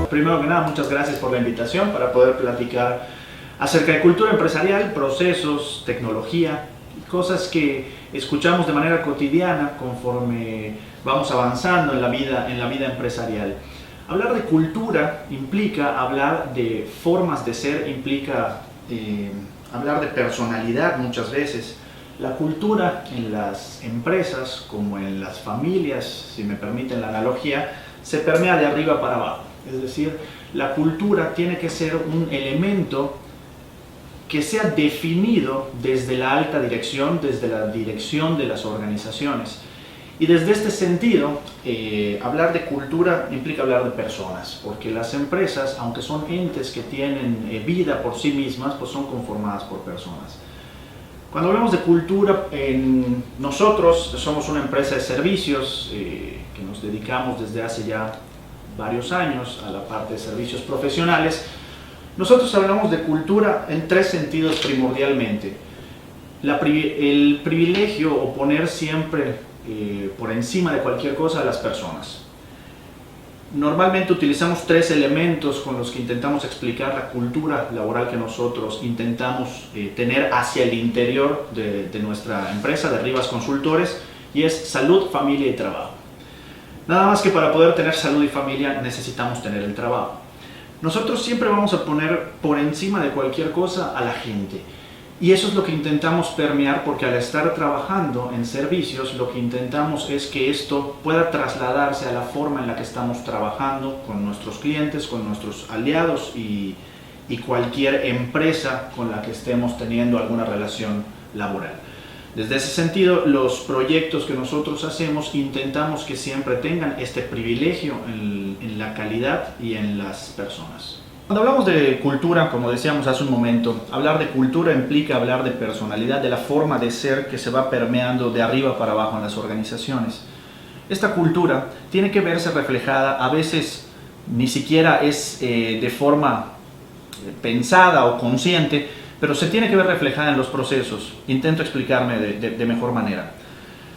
Primero que nada, muchas gracias por la invitación para poder platicar acerca de cultura empresarial, procesos, tecnología, cosas que escuchamos de manera cotidiana conforme vamos avanzando en la vida empresarial. Hablar de cultura implica hablar de formas de ser, implica hablar de personalidad muchas veces. La cultura en las empresas, como en las familias, si me permiten la analogía, se permea de arriba para abajo. Es decir, la cultura tiene que ser un elemento que sea definido desde la alta dirección, desde la dirección de las organizaciones. Y desde este sentido, hablar de cultura implica hablar de personas, porque las empresas, aunque son entes que tienen vida por sí mismas, pues son conformadas por personas. Cuando hablamos de cultura, nosotros somos una empresa de servicios que nos dedicamos desde hace ya varios años a la parte de servicios profesionales. Nosotros hablamos de cultura en tres sentidos primordialmente. El privilegio o poner siempre por encima de cualquier cosa a las personas. Normalmente utilizamos tres elementos con los que intentamos explicar la cultura laboral que nosotros intentamos tener hacia el interior de nuestra empresa, de Rivas Consultores, y es salud, familia y trabajo. Nada más que para poder tener salud y familia necesitamos tener el trabajo. Nosotros siempre vamos a poner por encima de cualquier cosa a la gente. Y eso es lo que intentamos permear, porque al estar trabajando en servicios, lo que intentamos es que esto pueda trasladarse a la forma en la que estamos trabajando con nuestros clientes, con nuestros aliados y cualquier empresa con la que estemos teniendo alguna relación laboral. Desde ese sentido, los proyectos que nosotros hacemos intentamos que siempre tengan este privilegio en la calidad y en las personas. Cuando hablamos de cultura, como decíamos hace un momento, hablar de cultura implica hablar de personalidad, de la forma de ser que se va permeando de arriba para abajo en las organizaciones. Esta cultura tiene que verse reflejada, a veces ni siquiera es de forma pensada o consciente, pero se tiene que ver reflejada en los procesos. Intento explicarme de mejor manera.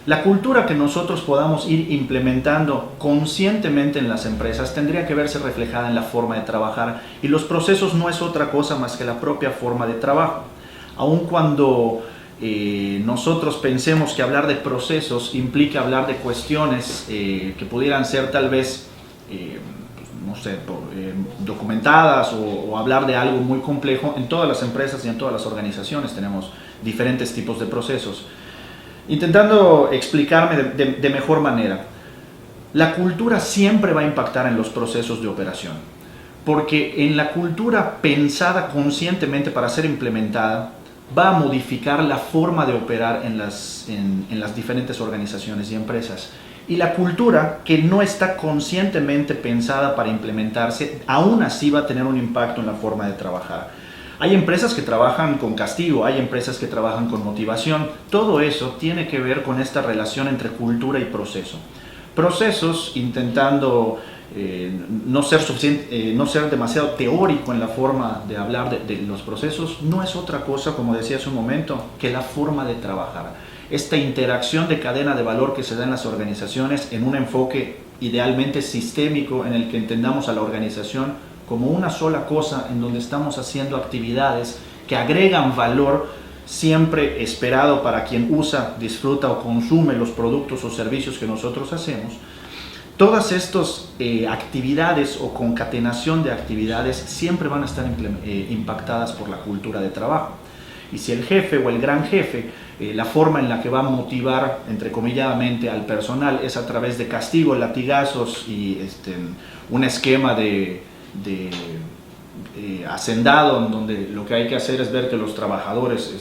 La cultura que nosotros podamos ir implementando conscientemente en las empresas tendría que verse reflejada en la forma de trabajar, y los procesos no es otra cosa más que la propia forma de trabajo. Aun cuando nosotros pensemos que hablar de procesos implica hablar de cuestiones que pudieran ser tal vez no sé, documentadas o hablar de algo muy complejo, en todas las empresas y en todas las organizaciones tenemos diferentes tipos de procesos. Intentando explicarme de mejor manera, la cultura siempre va a impactar en los procesos de operación, porque en la cultura pensada conscientemente para ser implementada, va a modificar la forma de operar en las diferentes organizaciones y empresas. Y la cultura que no está conscientemente pensada para implementarse, aún así va a tener un impacto en la forma de trabajar. Hay empresas que trabajan con castigo, hay empresas que trabajan con motivación. Todo eso tiene que ver con esta relación entre cultura y proceso. Procesos intentando no ser demasiado teórico en la forma de hablar de los procesos, no es otra cosa, como decía hace un momento, que la forma de trabajar. Esta interacción de cadena de valor que se da en las organizaciones en un enfoque idealmente sistémico, en el que entendamos a la organización como una sola cosa, en donde estamos haciendo actividades que agregan valor siempre esperado para quien usa, disfruta o consume los productos o servicios que nosotros hacemos. Todas estas actividades o concatenación de actividades siempre van a estar impactadas por la cultura de trabajo. Y si el jefe o el gran jefe, la forma en la que va a motivar, entrecomilladamente, al personal es a través de castigo, latigazos y un esquema de hacendado, en donde lo que hay que hacer es ver que los trabajadores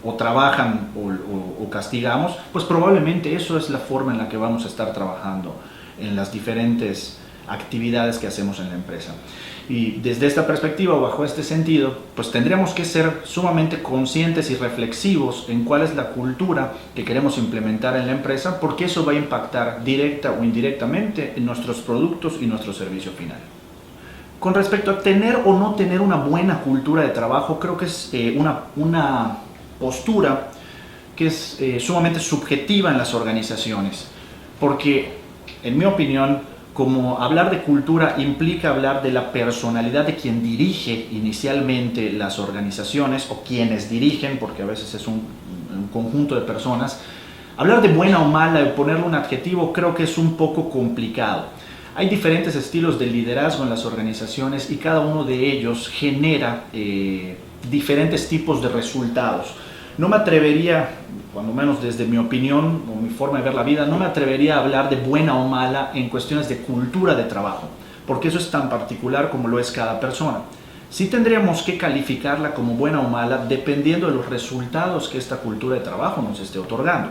o trabajan o castigamos, pues probablemente eso es la forma en la que vamos a estar trabajando en las diferentes actividades que hacemos en la empresa. Y desde esta perspectiva o bajo este sentido, pues tendríamos que ser sumamente conscientes y reflexivos en cuál es la cultura que queremos implementar en la empresa, porque eso va a impactar directa o indirectamente en nuestros productos y nuestro servicio final. Con respecto a tener o no tener una buena cultura de trabajo, creo que es una postura que es sumamente subjetiva en las organizaciones, porque en mi opinión, como hablar de cultura implica hablar de la personalidad de quien dirige inicialmente las organizaciones o quienes dirigen, porque a veces es un conjunto de personas, hablar de buena o mala o ponerle un adjetivo creo que es un poco complicado. Hay diferentes estilos de liderazgo en las organizaciones y cada uno de ellos genera diferentes tipos de resultados. No me atrevería, cuando menos desde mi opinión o mi forma de ver la vida, no me atrevería a hablar de buena o mala en cuestiones de cultura de trabajo, porque eso es tan particular como lo es cada persona. Sí tendríamos que calificarla como buena o mala dependiendo de los resultados que esta cultura de trabajo nos esté otorgando.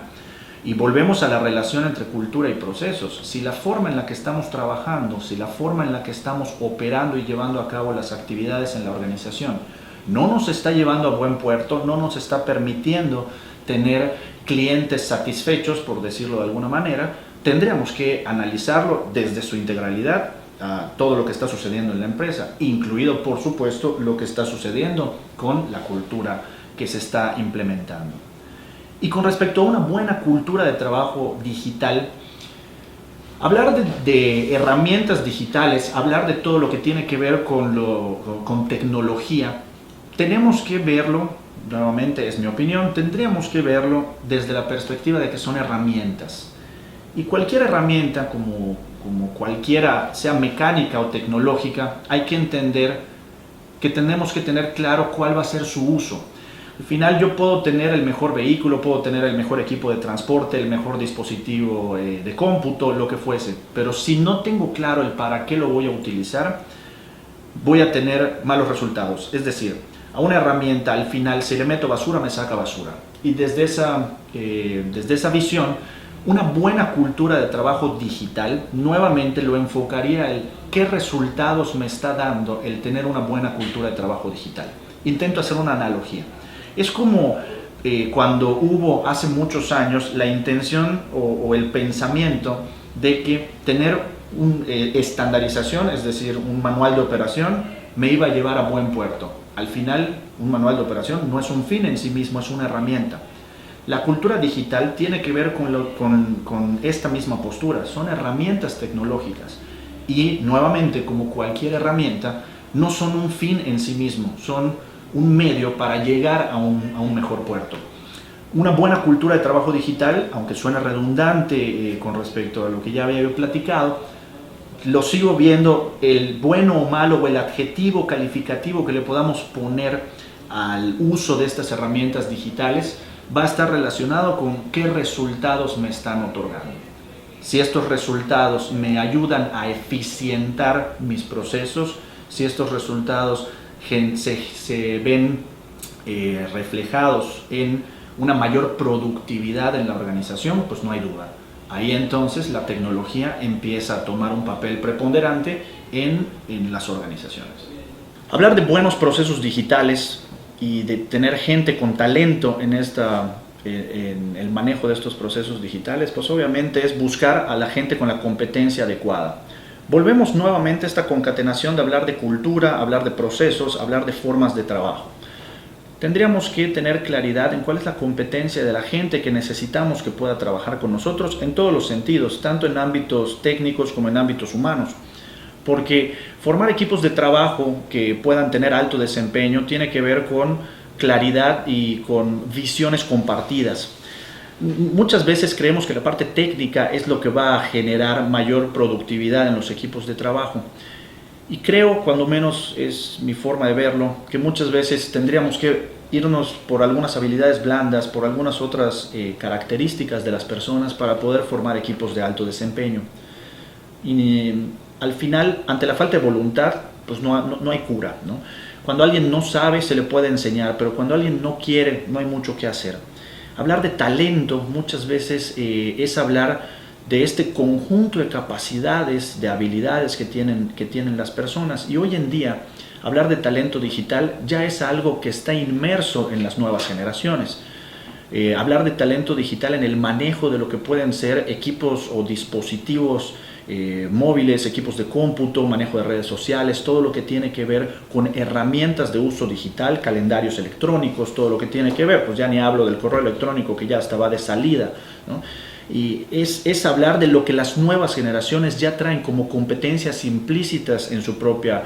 Y volvemos a la relación entre cultura y procesos. Si la forma en la que estamos trabajando, si la forma en la que estamos operando y llevando a cabo las actividades en la organización no nos está llevando a buen puerto, no nos está permitiendo tener clientes satisfechos, por decirlo de alguna manera, tendríamos que analizarlo desde su integralidad, a todo lo que está sucediendo en la empresa, incluido por supuesto lo que está sucediendo con la cultura que se está implementando. Y con respecto a una buena cultura de trabajo digital, hablar de herramientas digitales, hablar de todo lo que tiene que ver con tecnología, tenemos que verlo, nuevamente es mi opinión, tendríamos que verlo desde la perspectiva de que son herramientas. Y cualquier herramienta, como cualquiera, sea mecánica o tecnológica, hay que entender que tenemos que tener claro cuál va a ser su uso. Al final yo puedo tener el mejor vehículo, puedo tener el mejor equipo de transporte, el mejor dispositivo de cómputo, lo que fuese, pero si no tengo claro el para qué lo voy a utilizar, voy a tener malos resultados. Es decir, a una herramienta al final si le meto basura me saca basura. Y desde esa visión, una buena cultura de trabajo digital nuevamente lo enfocaría en qué resultados me está dando el tener una buena cultura de trabajo digital. Intento hacer una analogía. Es como cuando hubo hace muchos años la intención o el pensamiento de que tener una estandarización, es decir, un manual de operación, me iba a llevar a buen puerto. Al final, un manual de operación no es un fin en sí mismo, es una herramienta. La cultura digital tiene que ver con esta misma postura, son herramientas tecnológicas y nuevamente, como cualquier herramienta, no son un fin en sí mismo, son un medio para llegar a un mejor puerto. Una buena cultura de trabajo digital, aunque suene redundante con respecto a lo que ya había platicado, lo sigo viendo el bueno o malo o el adjetivo calificativo que le podamos poner al uso de estas herramientas digitales va a estar relacionado con qué resultados me están otorgando. Si estos resultados me ayudan a eficientar mis procesos, si estos resultados se ven reflejados en una mayor productividad en la organización, pues no hay duda. Ahí entonces la tecnología empieza a tomar un papel preponderante en las organizaciones. Hablar de buenos procesos digitales y de tener gente con talento en el manejo de estos procesos digitales, pues obviamente es buscar a la gente con la competencia adecuada. Volvemos nuevamente a esta concatenación de hablar de cultura, hablar de procesos, hablar de formas de trabajo. Tendríamos que tener claridad en cuál es la competencia de la gente que necesitamos que pueda trabajar con nosotros en todos los sentidos, tanto en ámbitos técnicos como en ámbitos humanos. Porque formar equipos de trabajo que puedan tener alto desempeño tiene que ver con claridad y con visiones compartidas. Muchas veces creemos que la parte técnica es lo que va a generar mayor productividad en los equipos de trabajo. Y creo, cuando menos es mi forma de verlo, que muchas veces tendríamos que irnos por algunas habilidades blandas, por algunas otras características de las personas para poder formar equipos de alto desempeño. Y al final, ante la falta de voluntad, pues no hay cura, ¿no? Cuando alguien no sabe, se le puede enseñar, pero cuando alguien no quiere, no hay mucho que hacer. Hablar de talento muchas veces es hablar de este conjunto de capacidades, de habilidades que tienen las personas. Y hoy en día, hablar de talento digital ya es algo que está inmerso en las nuevas generaciones. Hablar de talento digital en el manejo de lo que pueden ser equipos o dispositivos móviles, equipos de cómputo, manejo de redes sociales, todo lo que tiene que ver con herramientas de uso digital, calendarios electrónicos, todo lo que tiene que ver, pues ya ni hablo del correo electrónico que ya hasta va de salida, ¿no? Y es hablar de lo que las nuevas generaciones ya traen como competencias implícitas en su propia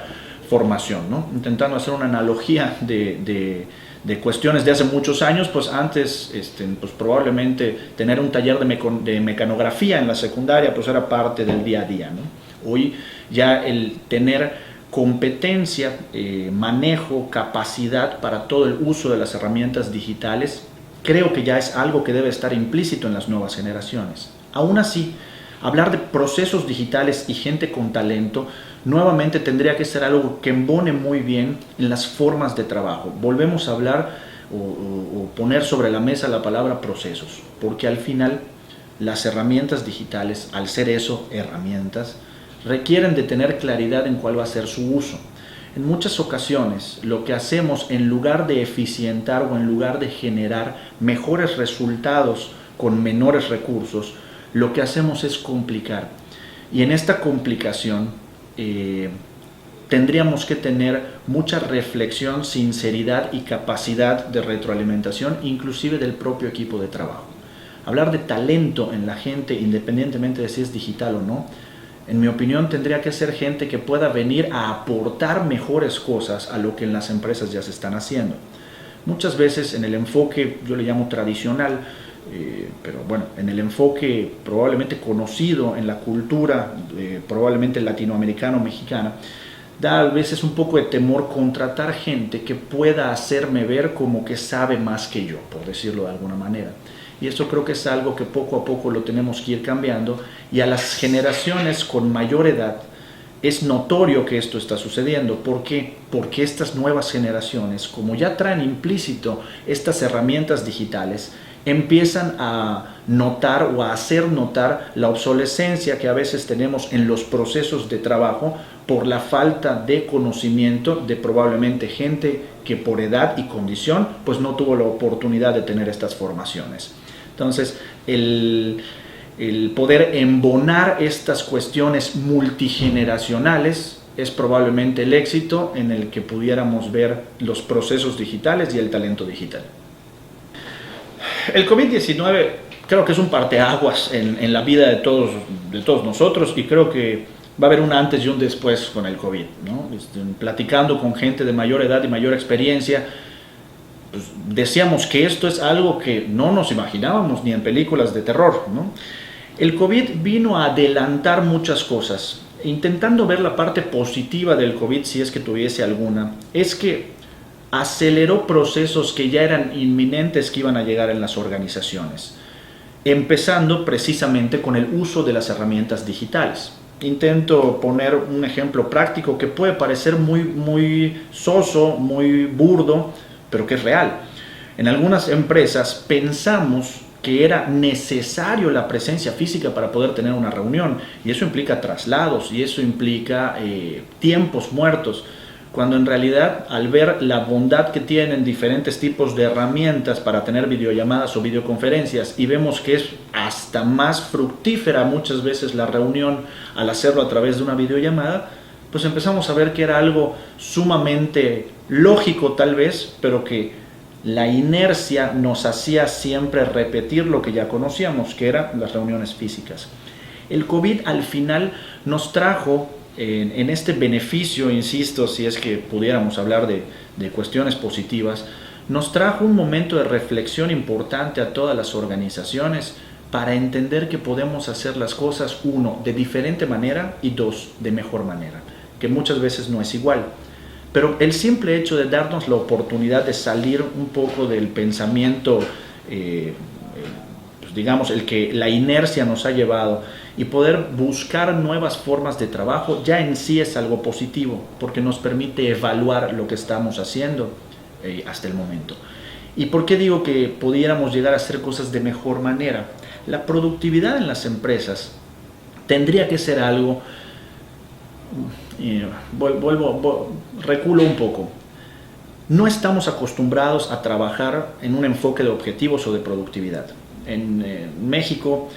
formación, ¿no? Intentando hacer una analogía de cuestiones de hace muchos años, pues antes pues probablemente tener un taller de mecanografía en la secundaria pues era parte del día a día, ¿no? Hoy ya el tener competencia, manejo, capacidad para todo el uso de las herramientas digitales, creo que ya es algo que debe estar implícito en las nuevas generaciones. Aún así, hablar de procesos digitales y gente con talento nuevamente tendría que ser algo que embone muy bien en las formas de trabajo. Volvemos a hablar o poner sobre la mesa la palabra procesos, porque al final las herramientas digitales, al ser eso, herramientas, requieren de tener claridad en cuál va a ser su uso. En muchas ocasiones lo que hacemos, en lugar de eficientar o en lugar de generar mejores resultados con menores recursos, lo que hacemos es complicar. Y en esta complicación tendríamos que tener mucha reflexión, sinceridad y capacidad de retroalimentación, inclusive del propio equipo de trabajo. Hablar de talento en la gente, independientemente de si es digital o no, en mi opinión tendría que ser gente que pueda venir a aportar mejores cosas a lo que en las empresas ya se están haciendo. Muchas veces en el enfoque, yo le llamo tradicional, pero bueno, en el enfoque probablemente conocido en la cultura, probablemente latinoamericano-mexicana, da a veces un poco de temor contratar gente que pueda hacerme ver como que sabe más que yo, por decirlo de alguna manera. Y esto creo que es algo que poco a poco lo tenemos que ir cambiando, y a las generaciones con mayor edad es notorio que esto está sucediendo. ¿Por qué? Porque estas nuevas generaciones, como ya traen implícito estas herramientas digitales, empiezan a notar o a hacer notar la obsolescencia que a veces tenemos en los procesos de trabajo por la falta de conocimiento de probablemente gente que por edad y condición pues no tuvo la oportunidad de tener estas formaciones. Entonces, el poder embonar estas cuestiones multigeneracionales es probablemente el éxito en el que pudiéramos ver los procesos digitales y el talento digital. El COVID-19 creo que es un parteaguas en la vida de todos nosotros, y creo que va a haber un antes y un después con el COVID, ¿no? Platicando con gente de mayor edad y mayor experiencia, pues decíamos que esto es algo que no nos imaginábamos ni en películas de terror, ¿no? El COVID vino a adelantar muchas cosas. Intentando ver la parte positiva del COVID, si es que tuviese alguna, es que aceleró procesos que ya eran inminentes que iban a llegar en las organizaciones, empezando precisamente con el uso de las herramientas digitales. Intento poner un ejemplo práctico que puede parecer muy soso, muy burdo, pero que es real. En algunas empresas pensamos que era necesario la presencia física para poder tener una reunión, y eso implica traslados, y eso implica tiempos muertos, cuando en realidad, al ver la bondad que tienen diferentes tipos de herramientas para tener videollamadas o videoconferencias, y vemos que es hasta más fructífera muchas veces la reunión al hacerlo a través de una videollamada, pues empezamos a ver que era algo sumamente lógico tal vez, pero que la inercia nos hacía siempre repetir lo que ya conocíamos, que eran las reuniones físicas. El COVID al final nos trajo en este beneficio, insisto, si es que pudiéramos hablar de cuestiones positivas, nos trajo un momento de reflexión importante a todas las organizaciones para entender que podemos hacer las cosas, uno, de diferente manera, y dos, de mejor manera, que muchas veces no es igual. Pero el simple hecho de darnos la oportunidad de salir un poco del pensamiento, pues digamos, el que la inercia nos ha llevado, y poder buscar nuevas formas de trabajo, ya en sí es algo positivo, porque nos permite evaluar lo que estamos haciendo hasta el momento. ¿Y por qué digo que pudiéramos llegar a hacer cosas de mejor manera? La productividad en las empresas tendría que ser algo... reculo un poco. No estamos acostumbrados a trabajar en un enfoque de objetivos o de productividad. En México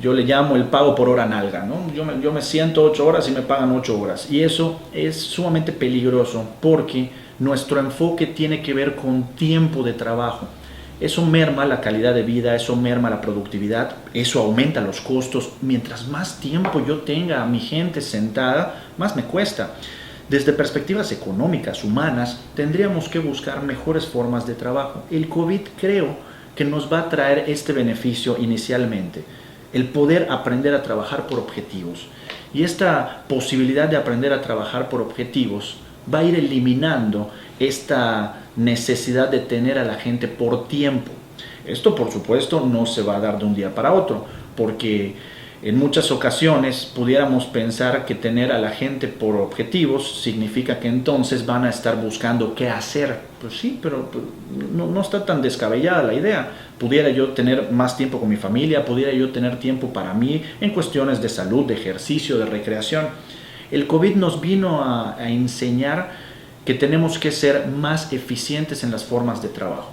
yo le llamo el pago por hora nalga, ¿no? Yo me siento 8 horas y me pagan 8 horas, y eso es sumamente peligroso porque nuestro enfoque tiene que ver con tiempo de trabajo. Eso merma la calidad de vida, eso merma la productividad, eso aumenta los costos. Mientras más tiempo yo tenga a mi gente sentada, más me cuesta. Desde perspectivas económicas, humanas, tendríamos que buscar mejores formas de trabajo. El COVID creo que nos va a traer este beneficio inicialmente, el poder aprender a trabajar por objetivos. Y esta posibilidad de aprender a trabajar por objetivos va a ir eliminando esta necesidad de tener a la gente por tiempo. Esto, por supuesto, no se va a dar de un día para otro, porque En muchas ocasiones pudiéramos pensar que tener a la gente por objetivos significa que entonces van a estar buscando qué hacer. Pues sí, pero no está tan descabellada la idea. Pudiera yo tener más tiempo con mi familia, pudiera yo tener tiempo para mí en cuestiones de salud, de ejercicio, de recreación. El COVID nos vino a enseñar que tenemos que ser más eficientes en las formas de trabajo.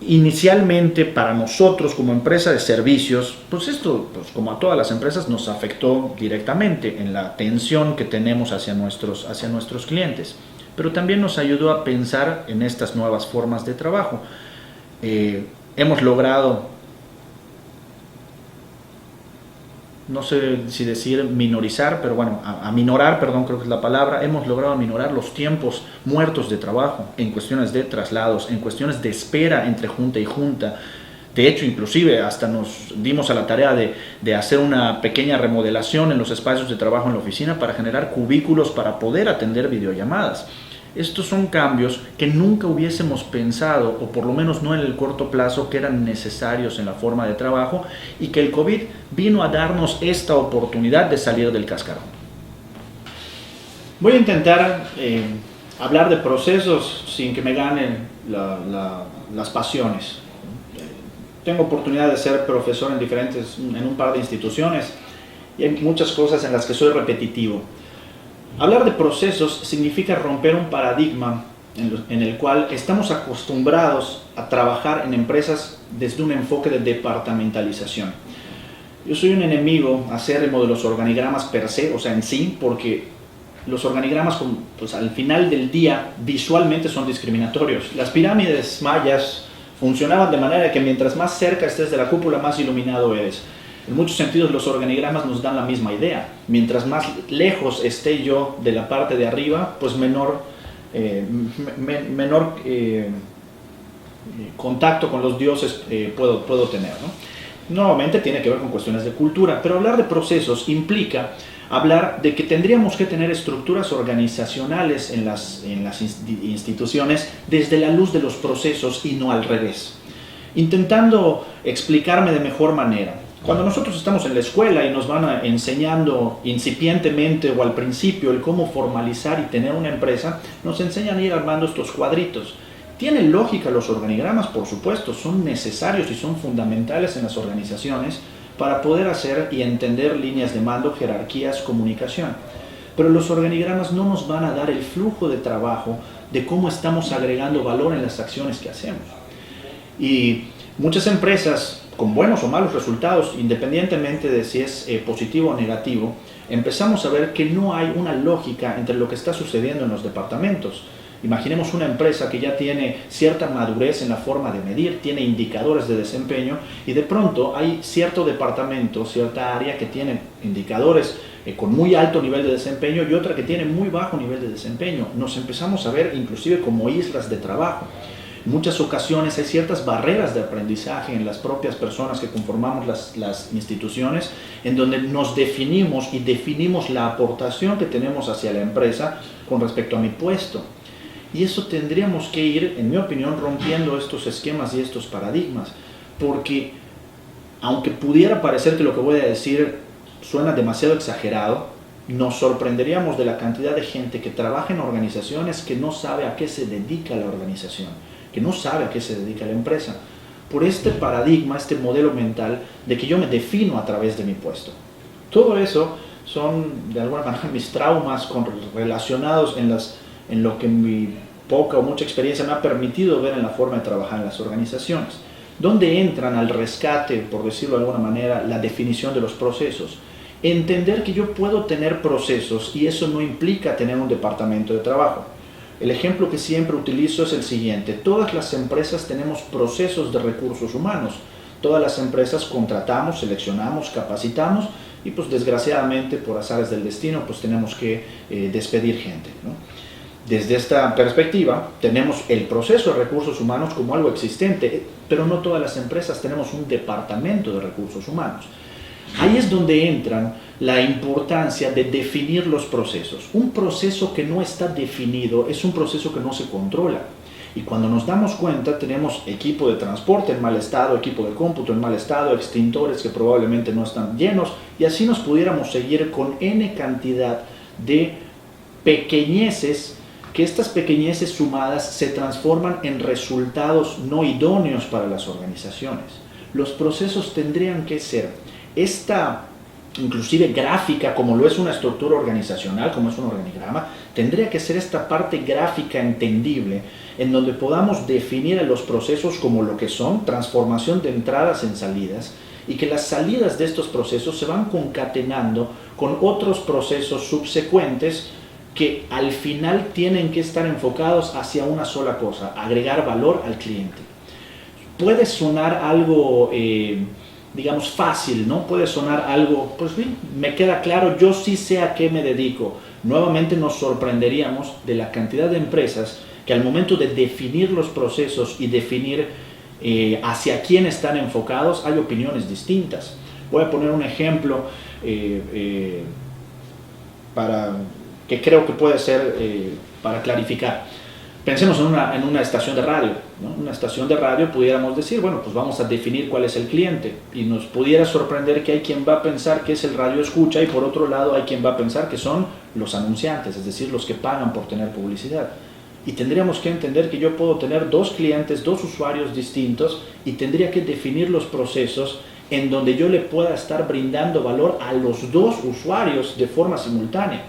Inicialmente para nosotros como empresa de servicios, pues esto, pues como a todas las empresas, nos afectó directamente en la atención que tenemos hacia nuestros clientes, pero también nos ayudó a pensar en estas nuevas formas de trabajo. Hemos logrado, no sé si decir minorizar, pero bueno, aminorar, perdón, creo que es la palabra. Hemos logrado aminorar los tiempos muertos de trabajo en cuestiones de traslados, en cuestiones de espera entre junta y junta. De hecho, inclusive hasta nos dimos a la tarea de hacer una pequeña remodelación en los espacios de trabajo en la oficina para generar cubículos para poder atender videollamadas. Estos son cambios que nunca hubiésemos pensado, o por lo menos no en el corto plazo, que eran necesarios en la forma de trabajo, y que el COVID vino a darnos esta oportunidad de salir del cascarón. Voy a intentar hablar de procesos sin que me ganen las pasiones. Tengo oportunidad de ser profesor en un par de instituciones, y hay muchas cosas en las que soy repetitivo. Hablar de procesos significa romper un paradigma en el cual estamos acostumbrados a trabajar en empresas desde un enfoque de departamentalización. Yo soy un enemigo acérrimo de los organigramas per se, o sea, en sí, porque los organigramas, pues, al final del día visualmente son discriminatorios. Las pirámides mayas funcionaban de manera que mientras más cerca estés de la cúpula, más iluminado eres. En muchos sentidos los organigramas nos dan la misma idea. Mientras más lejos esté yo de la parte de arriba, pues menor contacto con los dioses puedo tener, ¿no? Nuevamente tiene que ver con cuestiones de cultura, pero hablar de procesos implica hablar de que tendríamos que tener estructuras organizacionales en las instituciones desde la luz de los procesos y no al revés. Intentando explicarme de mejor manera. Cuando nosotros estamos en la escuela y nos van enseñando incipientemente o al principio el cómo formalizar y tener una empresa, nos enseñan a ir armando estos cuadritos. ¿Tienen lógica los organigramas? Por supuesto, son necesarios y son fundamentales en las organizaciones para poder hacer y entender líneas de mando, jerarquías, comunicación. Pero los organigramas no nos van a dar el flujo de trabajo de cómo estamos agregando valor en las acciones que hacemos. Y muchas empresas, con buenos o malos resultados, independientemente de si es positivo o negativo, empezamos a ver que no hay una lógica entre lo que está sucediendo en los departamentos. Imaginemos una empresa que ya tiene cierta madurez en la forma de medir, tiene indicadores de desempeño, y de pronto hay cierto departamento, cierta área que tiene indicadores con muy alto nivel de desempeño y otra que tiene muy bajo nivel de desempeño. Nos empezamos a ver inclusive como islas de trabajo. En muchas ocasiones hay ciertas barreras de aprendizaje en las propias personas que conformamos las instituciones, en donde nos definimos y definimos la aportación que tenemos hacia la empresa con respecto a mi puesto. Y eso tendríamos que ir, en mi opinión, rompiendo estos esquemas y estos paradigmas, porque aunque pudiera parecer que lo que voy a decir suena demasiado exagerado, nos sorprenderíamos de la cantidad de gente que trabaja en organizaciones que no sabe a qué se dedica la organización, que no sabe a qué se dedica la empresa, por este paradigma, este modelo mental de que yo me defino a través de mi puesto. Todo eso son, de alguna manera, mis traumas relacionados en lo que mi poca o mucha experiencia me ha permitido ver en la forma de trabajar en las organizaciones, donde entran al rescate, por decirlo de alguna manera, la definición de los procesos. Entender que yo puedo tener procesos y eso no implica tener un departamento de trabajo. El ejemplo que siempre utilizo es el siguiente: todas las empresas tenemos procesos de recursos humanos, todas las empresas contratamos, seleccionamos, capacitamos y pues desgraciadamente por azares del destino pues tenemos que despedir gente, ¿no? Desde esta perspectiva tenemos el proceso de recursos humanos como algo existente, pero no todas las empresas tenemos un departamento de recursos humanos. Ahí es donde entra la importancia de definir los procesos. Un proceso que no está definido es un proceso que no se controla. Y cuando nos damos cuenta, tenemos equipo de transporte en mal estado, equipo de cómputo en mal estado, extintores que probablemente no están llenos, y así nos pudiéramos seguir con N cantidad de pequeñeces, que estas pequeñeces sumadas se transforman en resultados no idóneos para las organizaciones. Los procesos tendrían que ser esta, inclusive gráfica, como lo es una estructura organizacional, como es un organigrama, tendría que ser esta parte gráfica entendible, en donde podamos definir a los procesos como lo que son, transformación de entradas en salidas, y que las salidas de estos procesos se van concatenando con otros procesos subsecuentes que al final tienen que estar enfocados hacia una sola cosa, agregar valor al cliente. Puede sonar algo, digamos, fácil, ¿no? Puede sonar algo, pues bien, me queda claro, yo sí sé a qué me dedico. Nuevamente nos sorprenderíamos de la cantidad de empresas que al momento de definir los procesos y definir hacia quién están enfocados, hay opiniones distintas. Voy a poner un ejemplo que creo que puede ser para clarificar. Pensemos en una estación de radio, ¿no? Una estación de radio pudiéramos decir, bueno, pues vamos a definir cuál es el cliente, y nos pudiera sorprender que hay quien va a pensar que es el radio escucha, y por otro lado hay quien va a pensar que son los anunciantes, es decir, los que pagan por tener publicidad. Y tendríamos que entender que yo puedo tener dos clientes, dos usuarios distintos, y tendría que definir los procesos en donde yo le pueda estar brindando valor a los dos usuarios de forma simultánea.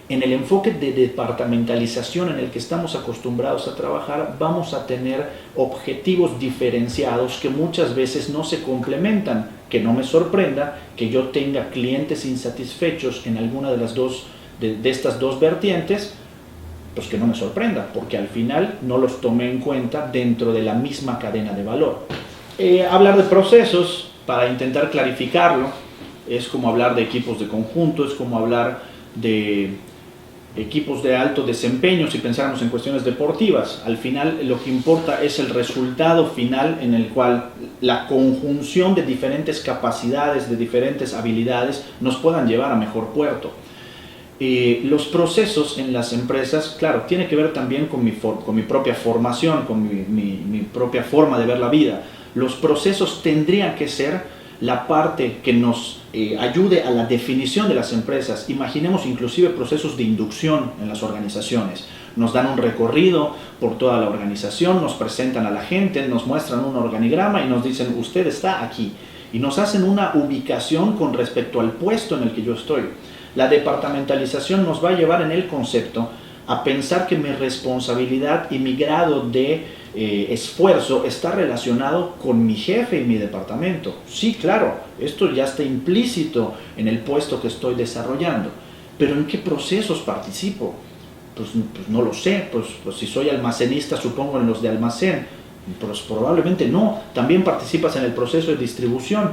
En el enfoque de departamentalización en el que estamos acostumbrados a trabajar, vamos a tener objetivos diferenciados que muchas veces no se complementan. Que no me sorprenda que yo tenga clientes insatisfechos en alguna de estas dos vertientes, pues que no me sorprenda, porque al final no los tomé en cuenta dentro de la misma cadena de valor. Hablar de procesos, para intentar clarificarlo, es como hablar de equipos de conjunto, es como hablar de equipos de alto desempeño si pensáramos en cuestiones deportivas. Al final lo que importa es el resultado final, en el cual la conjunción de diferentes capacidades, de diferentes habilidades nos puedan llevar a mejor puerto. Los procesos en las empresas, claro, tiene que ver también con mi propia formación, con mi propia forma de ver la vida. Los procesos tendrían que ser la parte que nos ayude a la definición de las empresas. Imaginemos inclusive procesos de inducción en las organizaciones. Nos dan un recorrido por toda la organización, nos presentan a la gente, nos muestran un organigrama y nos dicen, usted está aquí. Y nos hacen una ubicación con respecto al puesto en el que yo estoy. La departamentalización nos va a llevar en el concepto a pensar que mi responsabilidad y mi grado de esfuerzo está relacionado con mi jefe y mi departamento. Sí, claro, esto ya está implícito en el puesto que estoy desarrollando, pero ¿en qué procesos participo? Pues no lo sé, pues si soy almacenista, supongo en los de almacén, pues probablemente no. También participas en el proceso de distribución,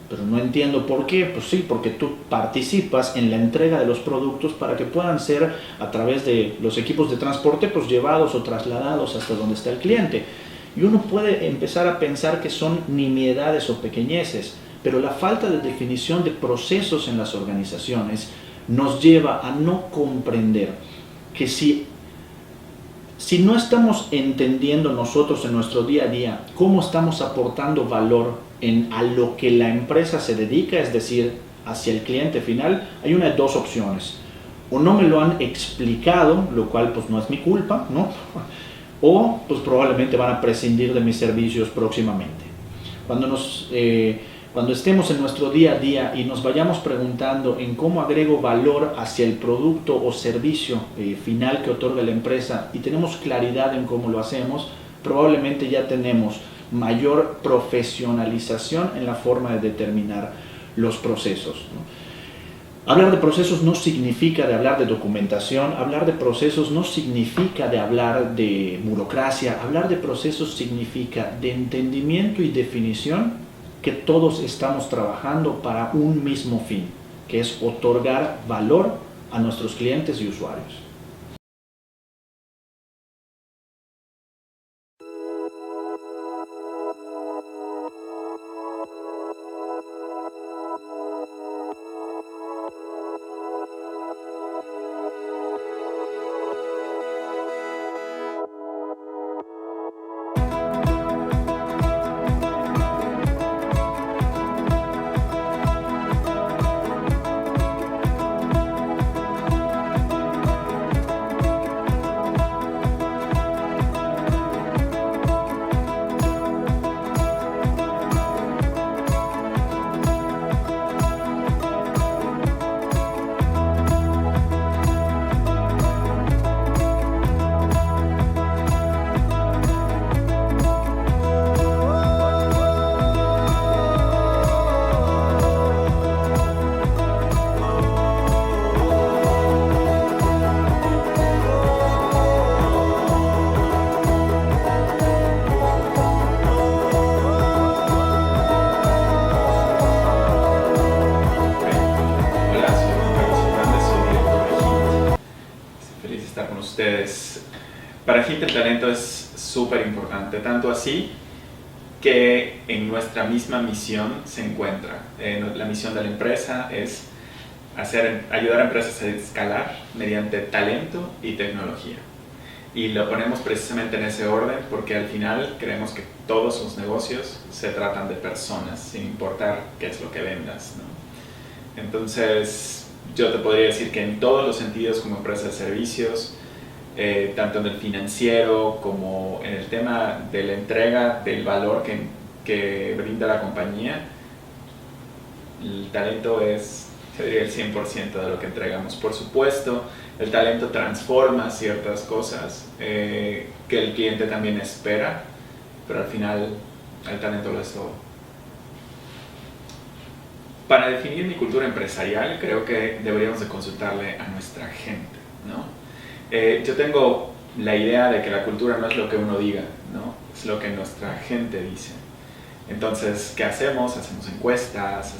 pero no entiendo por qué. Pues sí, porque tú participas en la entrega de los productos para que puedan ser, a través de los equipos de transporte, pues llevados o trasladados hasta donde está el cliente. Y uno puede empezar a pensar que son nimiedades o pequeñeces, pero la falta de definición de procesos en las organizaciones nos lleva a no comprender que si no estamos entendiendo nosotros en nuestro día a día cómo estamos aportando valor a lo que la empresa se dedica, es decir, hacia el cliente final, hay una de dos opciones. O no me lo han explicado, lo cual pues no es mi culpa, ¿no? O pues probablemente van a prescindir de mis servicios próximamente. Cuando estemos en nuestro día a día y nos vayamos preguntando en cómo agrego valor hacia el producto o servicio final que otorga la empresa, y tenemos claridad en cómo lo hacemos, probablemente ya tenemos mayor profesionalización en la forma de determinar los procesos, ¿no? Hablar de procesos no significa de hablar de documentación, hablar de procesos no significa de hablar de burocracia, hablar de procesos significa de entendimiento y definición que todos estamos trabajando para un mismo fin, que es otorgar valor a nuestros clientes y usuarios. feliz de estar con ustedes. Para Hint el talento es súper importante, tanto así que en nuestra misma misión se encuentra. La misión de la empresa es ayudar a empresas a escalar mediante talento y tecnología. Y lo ponemos precisamente en ese orden porque al final creemos que todos los negocios se tratan de personas, sin importar qué es lo que vendas, ¿no? Entonces, yo te podría decir que en todos los sentidos como empresa de servicios, tanto en el financiero como en el tema de la entrega del valor que brinda la compañía, el talento es, yo diría, el 100% de lo que entregamos. Por supuesto, el talento transforma ciertas cosas que el cliente también espera, pero al final el talento lo es todo. Para definir mi cultura empresarial, creo que deberíamos de consultarle a nuestra gente, ¿no? Yo tengo la idea de que la cultura no es lo que uno diga, ¿no? Es lo que nuestra gente dice. Entonces, ¿qué hacemos? Hacemos encuestas,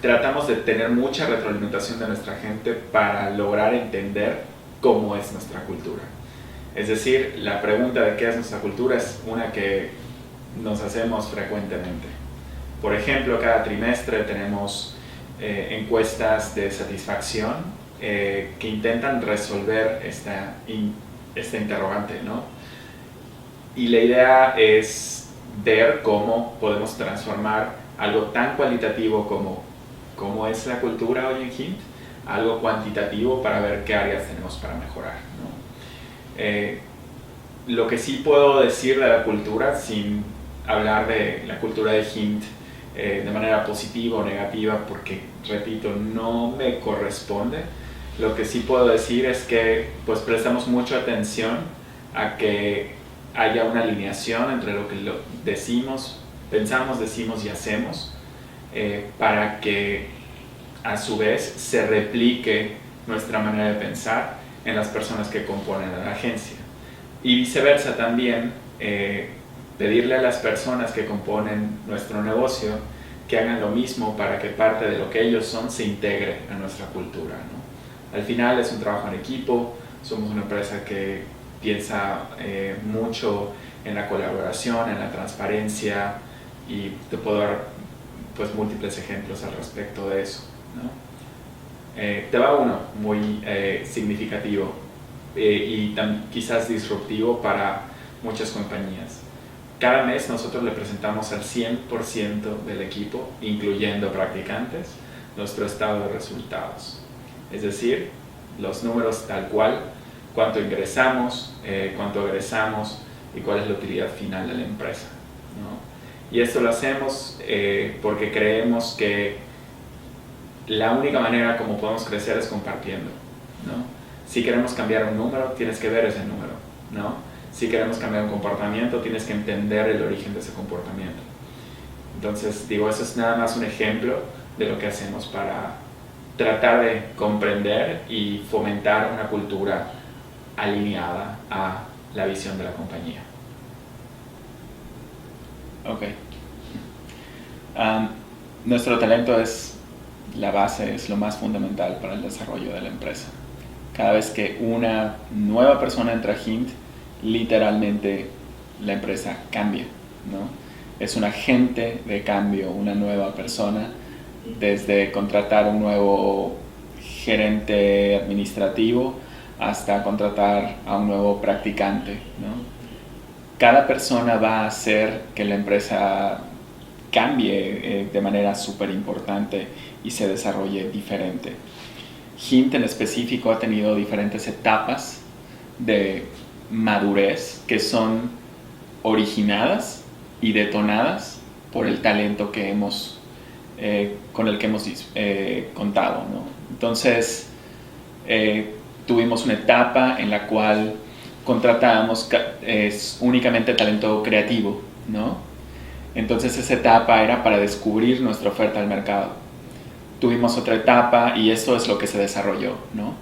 tratamos de tener mucha retroalimentación de nuestra gente para lograr entender cómo es nuestra cultura. Es decir, la pregunta de qué es nuestra cultura es una que nos hacemos frecuentemente. Por ejemplo, cada trimestre tenemos encuestas de satisfacción que intentan resolver esta interrogante, ¿no? Y la idea es ver cómo podemos transformar algo tan cualitativo como es la cultura hoy en Hint, algo cuantitativo para ver qué áreas tenemos para mejorar, ¿no? Lo que sí puedo decir de la cultura, sin hablar de la cultura de Hint de manera positiva o negativa, porque, repito, no me corresponde, lo que sí puedo decir es que pues prestamos mucha atención a que haya una alineación entre lo que pensamos, decimos y hacemos, para que a su vez se replique nuestra manera de pensar en las personas que componen la agencia. Y viceversa también, pedirle a las personas que componen nuestro negocio que hagan lo mismo para que parte de lo que ellos son se integre a nuestra cultura, ¿no? Al final es un trabajo en equipo, somos una empresa que piensa mucho en la colaboración, en la transparencia, y te puedo dar pues múltiples ejemplos al respecto de eso, ¿no? Te va uno muy significativo y quizás disruptivo para muchas compañías. Cada mes nosotros le presentamos al 100% del equipo, incluyendo practicantes, nuestro estado de resultados. Es decir, los números tal cual, cuánto ingresamos, cuánto egresamos y cuál es la utilidad final de la empresa, ¿no? Y esto lo hacemos porque creemos que la única manera como podemos crecer es compartiendo, ¿no? Si queremos cambiar un número, tienes que ver ese número, ¿no? Si queremos cambiar un comportamiento, tienes que entender el origen de ese comportamiento. Entonces, digo, eso es nada más un ejemplo de lo que hacemos para tratar de comprender y fomentar una cultura alineada a la visión de la compañía. Ok. Nuestro talento es la base, es lo más fundamental para el desarrollo de la empresa. Cada vez que una nueva persona entra a Hint, literalmente la empresa cambia, ¿no? Es un agente de cambio, una nueva persona, desde contratar un nuevo gerente administrativo hasta contratar a un nuevo practicante, ¿no? Cada persona va a hacer que la empresa cambie de manera súper importante y se desarrolle diferente. Hint en específico ha tenido diferentes etapas de madurez que son originadas y detonadas por el talento que con el que hemos contado, ¿no? Entonces, tuvimos una etapa en la cual contratábamos únicamente talento creativo, ¿no? Entonces esa etapa era para descubrir nuestra oferta al mercado. Tuvimos otra etapa y esto es lo que se desarrolló, ¿no?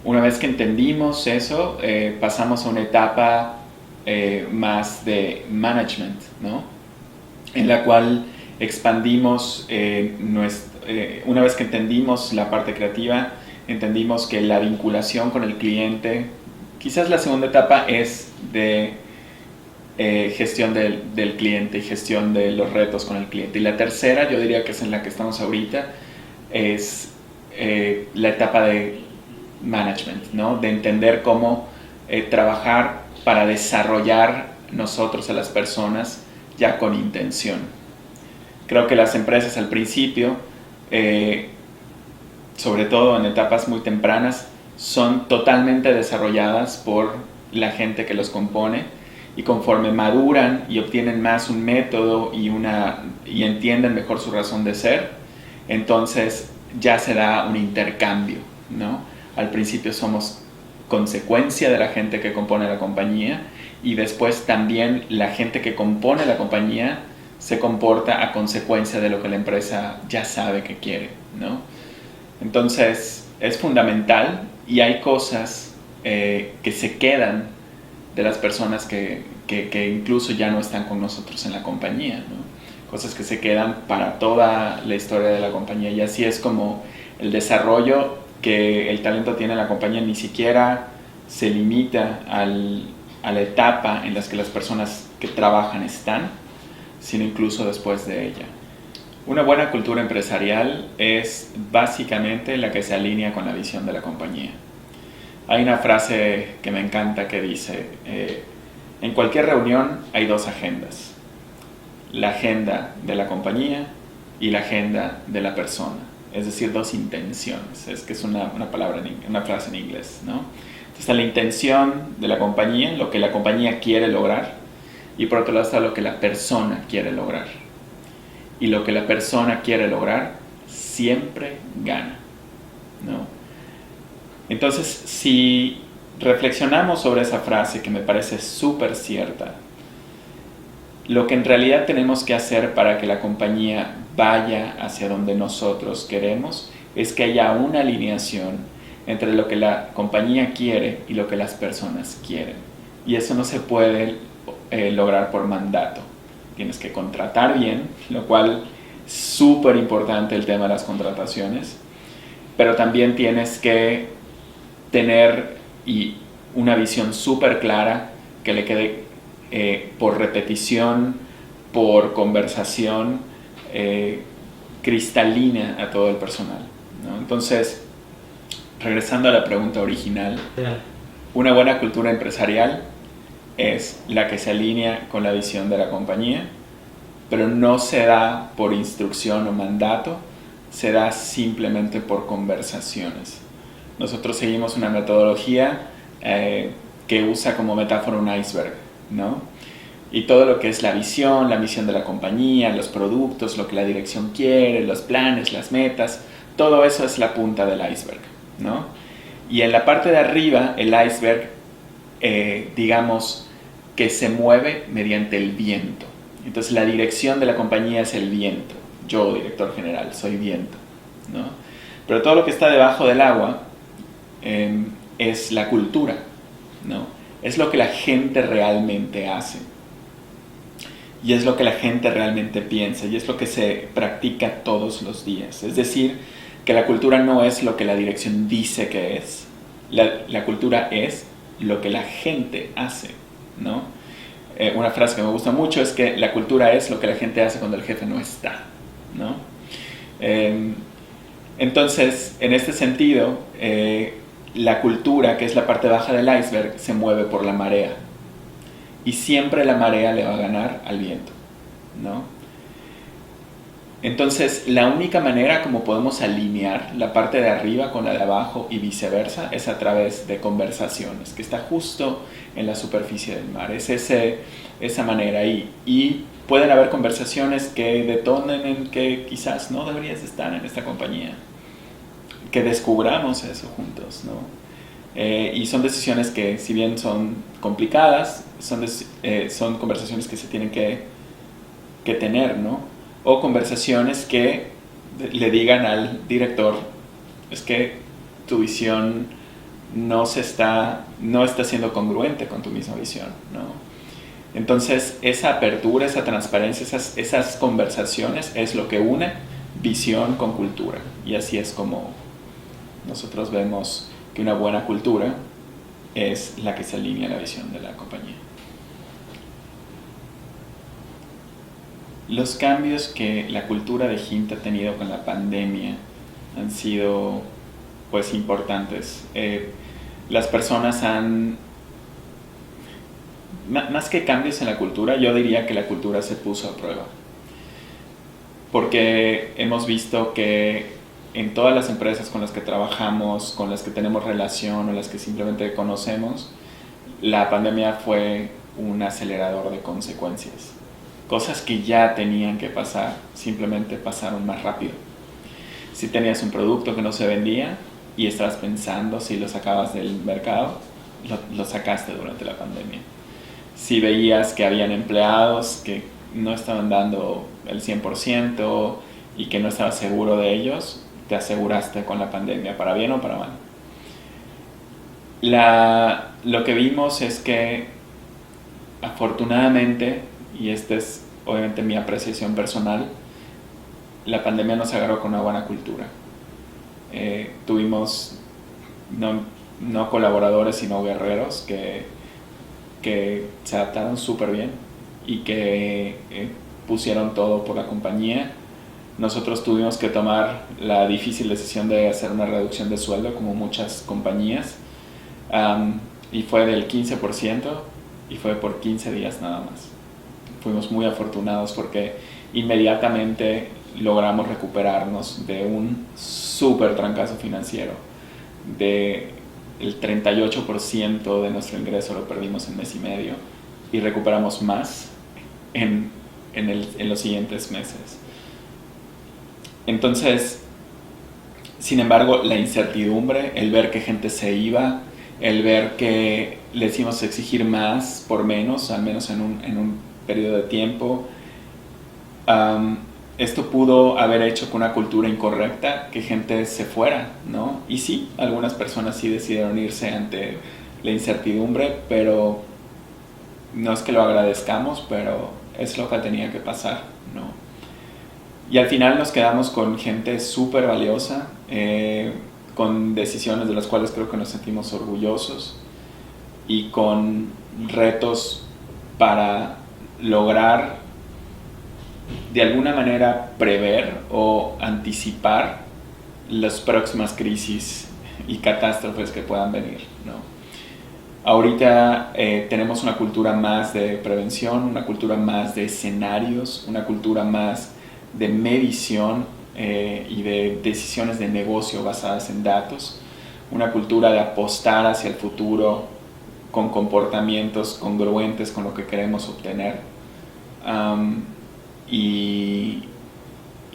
Una vez que entendimos eso, pasamos a una etapa más de management, ¿no? En la cual expandimos, una vez que entendimos la parte creativa, entendimos que la vinculación con el cliente, quizás la segunda etapa es de gestión del cliente y gestión de los retos con el cliente. Y la tercera, yo diría que es en la que estamos ahorita, es la etapa de management, ¿no? De entender cómo trabajar para desarrollar nosotros a las personas ya con intención. Creo que las empresas al principio, sobre todo en etapas muy tempranas, son totalmente desarrolladas por la gente que los compone, y conforme maduran y obtienen más un método y entienden mejor su razón de ser, entonces ya se da un intercambio, ¿no? Al principio somos consecuencia de la gente que compone la compañía, y después también la gente que compone la compañía se comporta a consecuencia de lo que la empresa ya sabe que quiere, ¿no? Entonces es fundamental, y hay cosas que se quedan de las personas que incluso ya no están con nosotros en la compañía, ¿no? Cosas que se quedan para toda la historia de la compañía, y así es como el desarrollo que el talento tiene en la compañía ni siquiera se limita a la etapa en la que las personas que trabajan están, sino incluso después de ella. Una buena cultura empresarial es básicamente la que se alinea con la visión de la compañía. Hay una frase que me encanta que dice, en cualquier reunión hay dos agendas, la agenda de la compañía y la agenda de la persona, es decir, dos intenciones, es que es una frase en inglés, ¿no? Entonces está la intención de la compañía, lo que la compañía quiere lograr, y por otro lado está lo que la persona quiere lograr. Y lo que la persona quiere lograr siempre gana, ¿no? Entonces, si reflexionamos sobre esa frase, que me parece súper cierta, lo que en realidad tenemos que hacer para que la compañía vaya hacia donde nosotros queremos es que haya una alineación entre lo que la compañía quiere y lo que las personas quieren. Y eso no se puede lograr por mandato. Tienes que contratar bien, lo cual es súper importante el tema de las contrataciones, pero también tienes que tener una visión súper clara que le quede por repetición, por conversación, cristalina a todo el personal, ¿no? Entonces, regresando a la pregunta original, una buena cultura empresarial es la que se alinea con la visión de la compañía, pero no se da por instrucción o mandato, se da simplemente por conversaciones. Nosotros seguimos una metodología que usa como metáfora un iceberg, ¿no? Y todo lo que es la visión de la compañía, los productos, lo que la dirección quiere, los planes, las metas, todo eso es la punta del iceberg, ¿no? Y en la parte de arriba, el iceberg, digamos que se mueve mediante el viento. Entonces la dirección de la compañía es el viento. Yo, director general, soy viento, ¿no? Pero todo lo que está debajo del agua es la cultura, ¿no? Es lo que la gente realmente hace. Y es lo que la gente realmente piensa, y es lo que se practica todos los días. Es decir, que la cultura no es lo que la dirección dice que es. La cultura es lo que la gente hace, ¿no? Una frase que me gusta mucho es que la cultura es lo que la gente hace cuando el jefe no está, ¿no? Entonces, en este sentido, la cultura, que es la parte baja del iceberg, se mueve por la marea. Y siempre la marea le va a ganar al viento, ¿no? Entonces, la única manera como podemos alinear la parte de arriba con la de abajo y viceversa es a través de conversaciones, que está justo en la superficie del mar. Es esa manera. Y pueden haber conversaciones que detonen en que quizás no deberías estar en esta compañía. Que descubramos eso juntos, ¿no? Y son decisiones que, si bien son complicadas, son conversaciones que se tienen que tener, ¿no? O conversaciones que le digan al director, es que tu visión no está siendo congruente con tu misma visión, ¿no? Entonces, esa apertura, esa transparencia, esas conversaciones es lo que une visión con cultura. Y así es como Nosotros vemos que una buena cultura es la que se alinea a la visión de la compañía. Los cambios que la cultura de Hint ha tenido con la pandemia han sido pues importantes. Las personas han, más que cambios en la cultura, yo diría que la cultura se puso a prueba. Porque hemos visto que en todas las empresas con las que trabajamos, con las que tenemos relación o las que simplemente conocemos, la pandemia fue un acelerador de consecuencias. Cosas que ya tenían que pasar, simplemente pasaron más rápido. Si tenías un producto que no se vendía y estabas pensando si lo sacabas del mercado, lo sacaste durante la pandemia. Si veías que habían empleados que no estaban dando el 100% y que no estabas seguro de ellos, te aseguraste con la pandemia, para bien o para mal. Lo que vimos es que afortunadamente, y esta es obviamente mi apreciación personal, la pandemia nos agarró con una buena cultura. Tuvimos no colaboradores sino guerreros que se adaptaron súper bien y que pusieron todo por la compañía. Nosotros tuvimos que tomar la difícil decisión de hacer una reducción de sueldo como muchas compañías, y fue del 15% y fue por 15 días nada más. Fuimos muy afortunados porque inmediatamente logramos recuperarnos de un súper trancazo financiero. El 38% de nuestro ingreso lo perdimos en mes y medio y recuperamos más en los siguientes meses. Entonces, sin embargo, la incertidumbre, el ver que gente se iba, el ver que les íbamos a exigir más por menos, al menos en un periodo de tiempo, esto pudo haber hecho con una cultura incorrecta que gente se fuera, ¿no? Y sí, algunas personas sí decidieron irse ante la incertidumbre, pero no es que lo agradezcamos, pero es lo que tenía que pasar, ¿no? Y al final nos quedamos con gente súper valiosa, con decisiones de las cuales creo que nos sentimos orgullosos y con retos para lograr de alguna manera prever o anticipar las próximas crisis y catástrofes que puedan venir, ¿no? Ahorita tenemos una cultura más de prevención, una cultura más de escenarios, una cultura más de medición y de decisiones de negocio basadas en datos, una cultura de apostar hacia el futuro con comportamientos congruentes con lo que queremos obtener. Y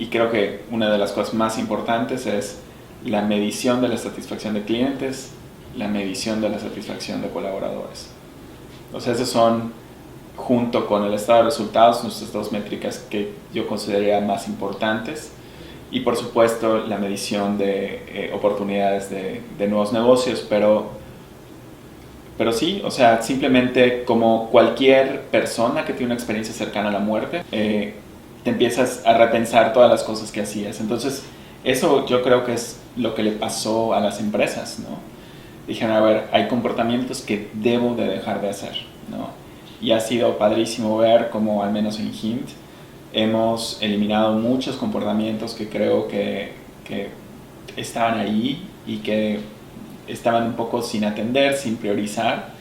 creo que una de las cosas más importantes es la medición de la satisfacción de clientes, la medición de la satisfacción de colaboradores. O sea, esos son, junto con el estado de resultados, nuestras dos métricas que yo consideraría más importantes. Y por supuesto la medición de oportunidades de nuevos negocios, pero sí, o sea, simplemente como cualquier persona que tiene una experiencia cercana a la muerte, te empiezas a repensar todas las cosas que hacías. Entonces, eso yo creo que es lo que le pasó a las empresas, ¿no? Dijeron, a ver, hay comportamientos que debo de dejar de hacer, ¿no? Y ha sido padrísimo ver cómo, al menos en Hint, hemos eliminado muchos comportamientos que creo que estaban ahí y que estaban un poco sin atender, sin priorizar,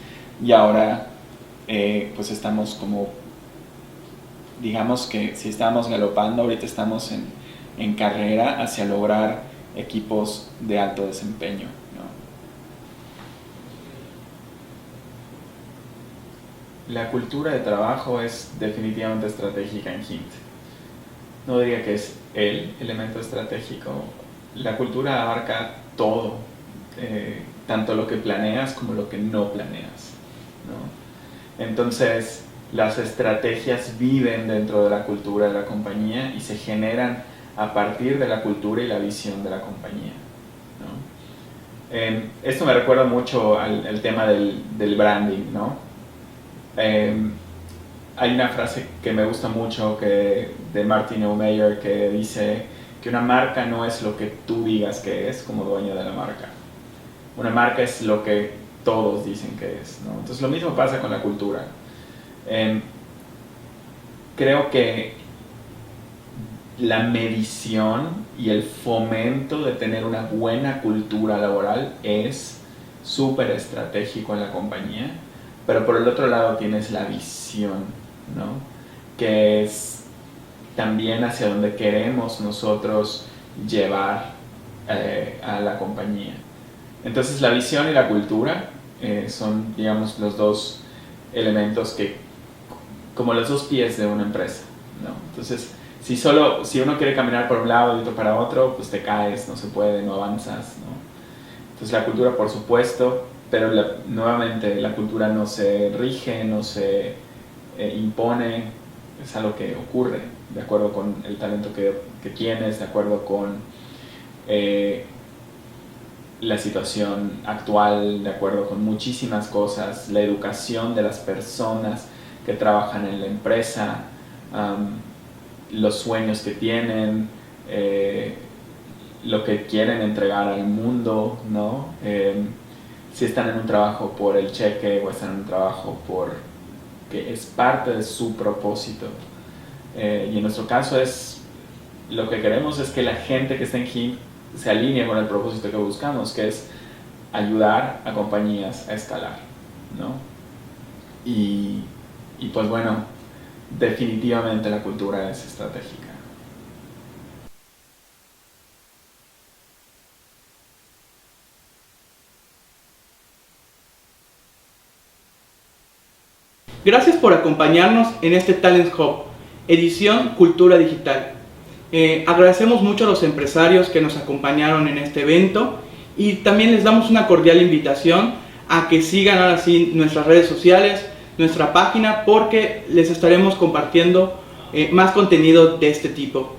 y ahora pues estamos como, digamos que si estábamos galopando, ahorita estamos en carrera hacia lograr equipos de alto desempeño, ¿no? La cultura de trabajo es definitivamente estratégica en Hint. No diría que es el elemento estratégico. La cultura abarca todo, tanto lo que planeas como lo que no planeas, ¿no? Entonces, las estrategias viven dentro de la cultura de la compañía y se generan a partir de la cultura y la visión de la compañía, ¿no? Esto me recuerda mucho al tema del branding, ¿no? Hay una frase que me gusta mucho de Martin Neumeyer que dice que que una marca no es lo que tú digas que es como dueño de la marca. Una marca es lo que todos dicen que es, ¿no? Entonces lo mismo pasa con la cultura. Creo que la medición y el fomento de tener una buena cultura laboral es súper estratégico en la compañía, pero por el otro lado tienes la visión, ¿no? Que es también hacia donde queremos nosotros llevar a la compañía. Entonces la visión y la cultura son, digamos, los dos elementos que, como los dos pies de una empresa, ¿no? Entonces, si uno quiere caminar por un lado y otro para otro, pues te caes, no se puede, no avanzas, ¿no? Entonces la cultura, por supuesto, pero nuevamente la cultura no se rige, no se impone, es algo que ocurre de acuerdo con el talento que tienes, de acuerdo con la situación actual, de acuerdo con muchísimas cosas, la educación de las personas que trabajan en la empresa, los sueños que tienen, lo que quieren entregar al mundo, ¿no? Si están en un trabajo por el cheque o están en un trabajo que es parte de su propósito. Y en nuestro caso lo que queremos es que la gente que está en HINT se alinee con el propósito que buscamos, que es ayudar a compañías a escalar, ¿no? Y pues bueno, definitivamente la cultura es estratégica. Gracias por acompañarnos en este Talent Hub, edición Cultura Digital. Agradecemos mucho a los empresarios que nos acompañaron en este evento y también les damos una cordial invitación a que sigan ahora sí nuestras redes sociales, nuestra página, porque les estaremos compartiendo más contenido de este tipo.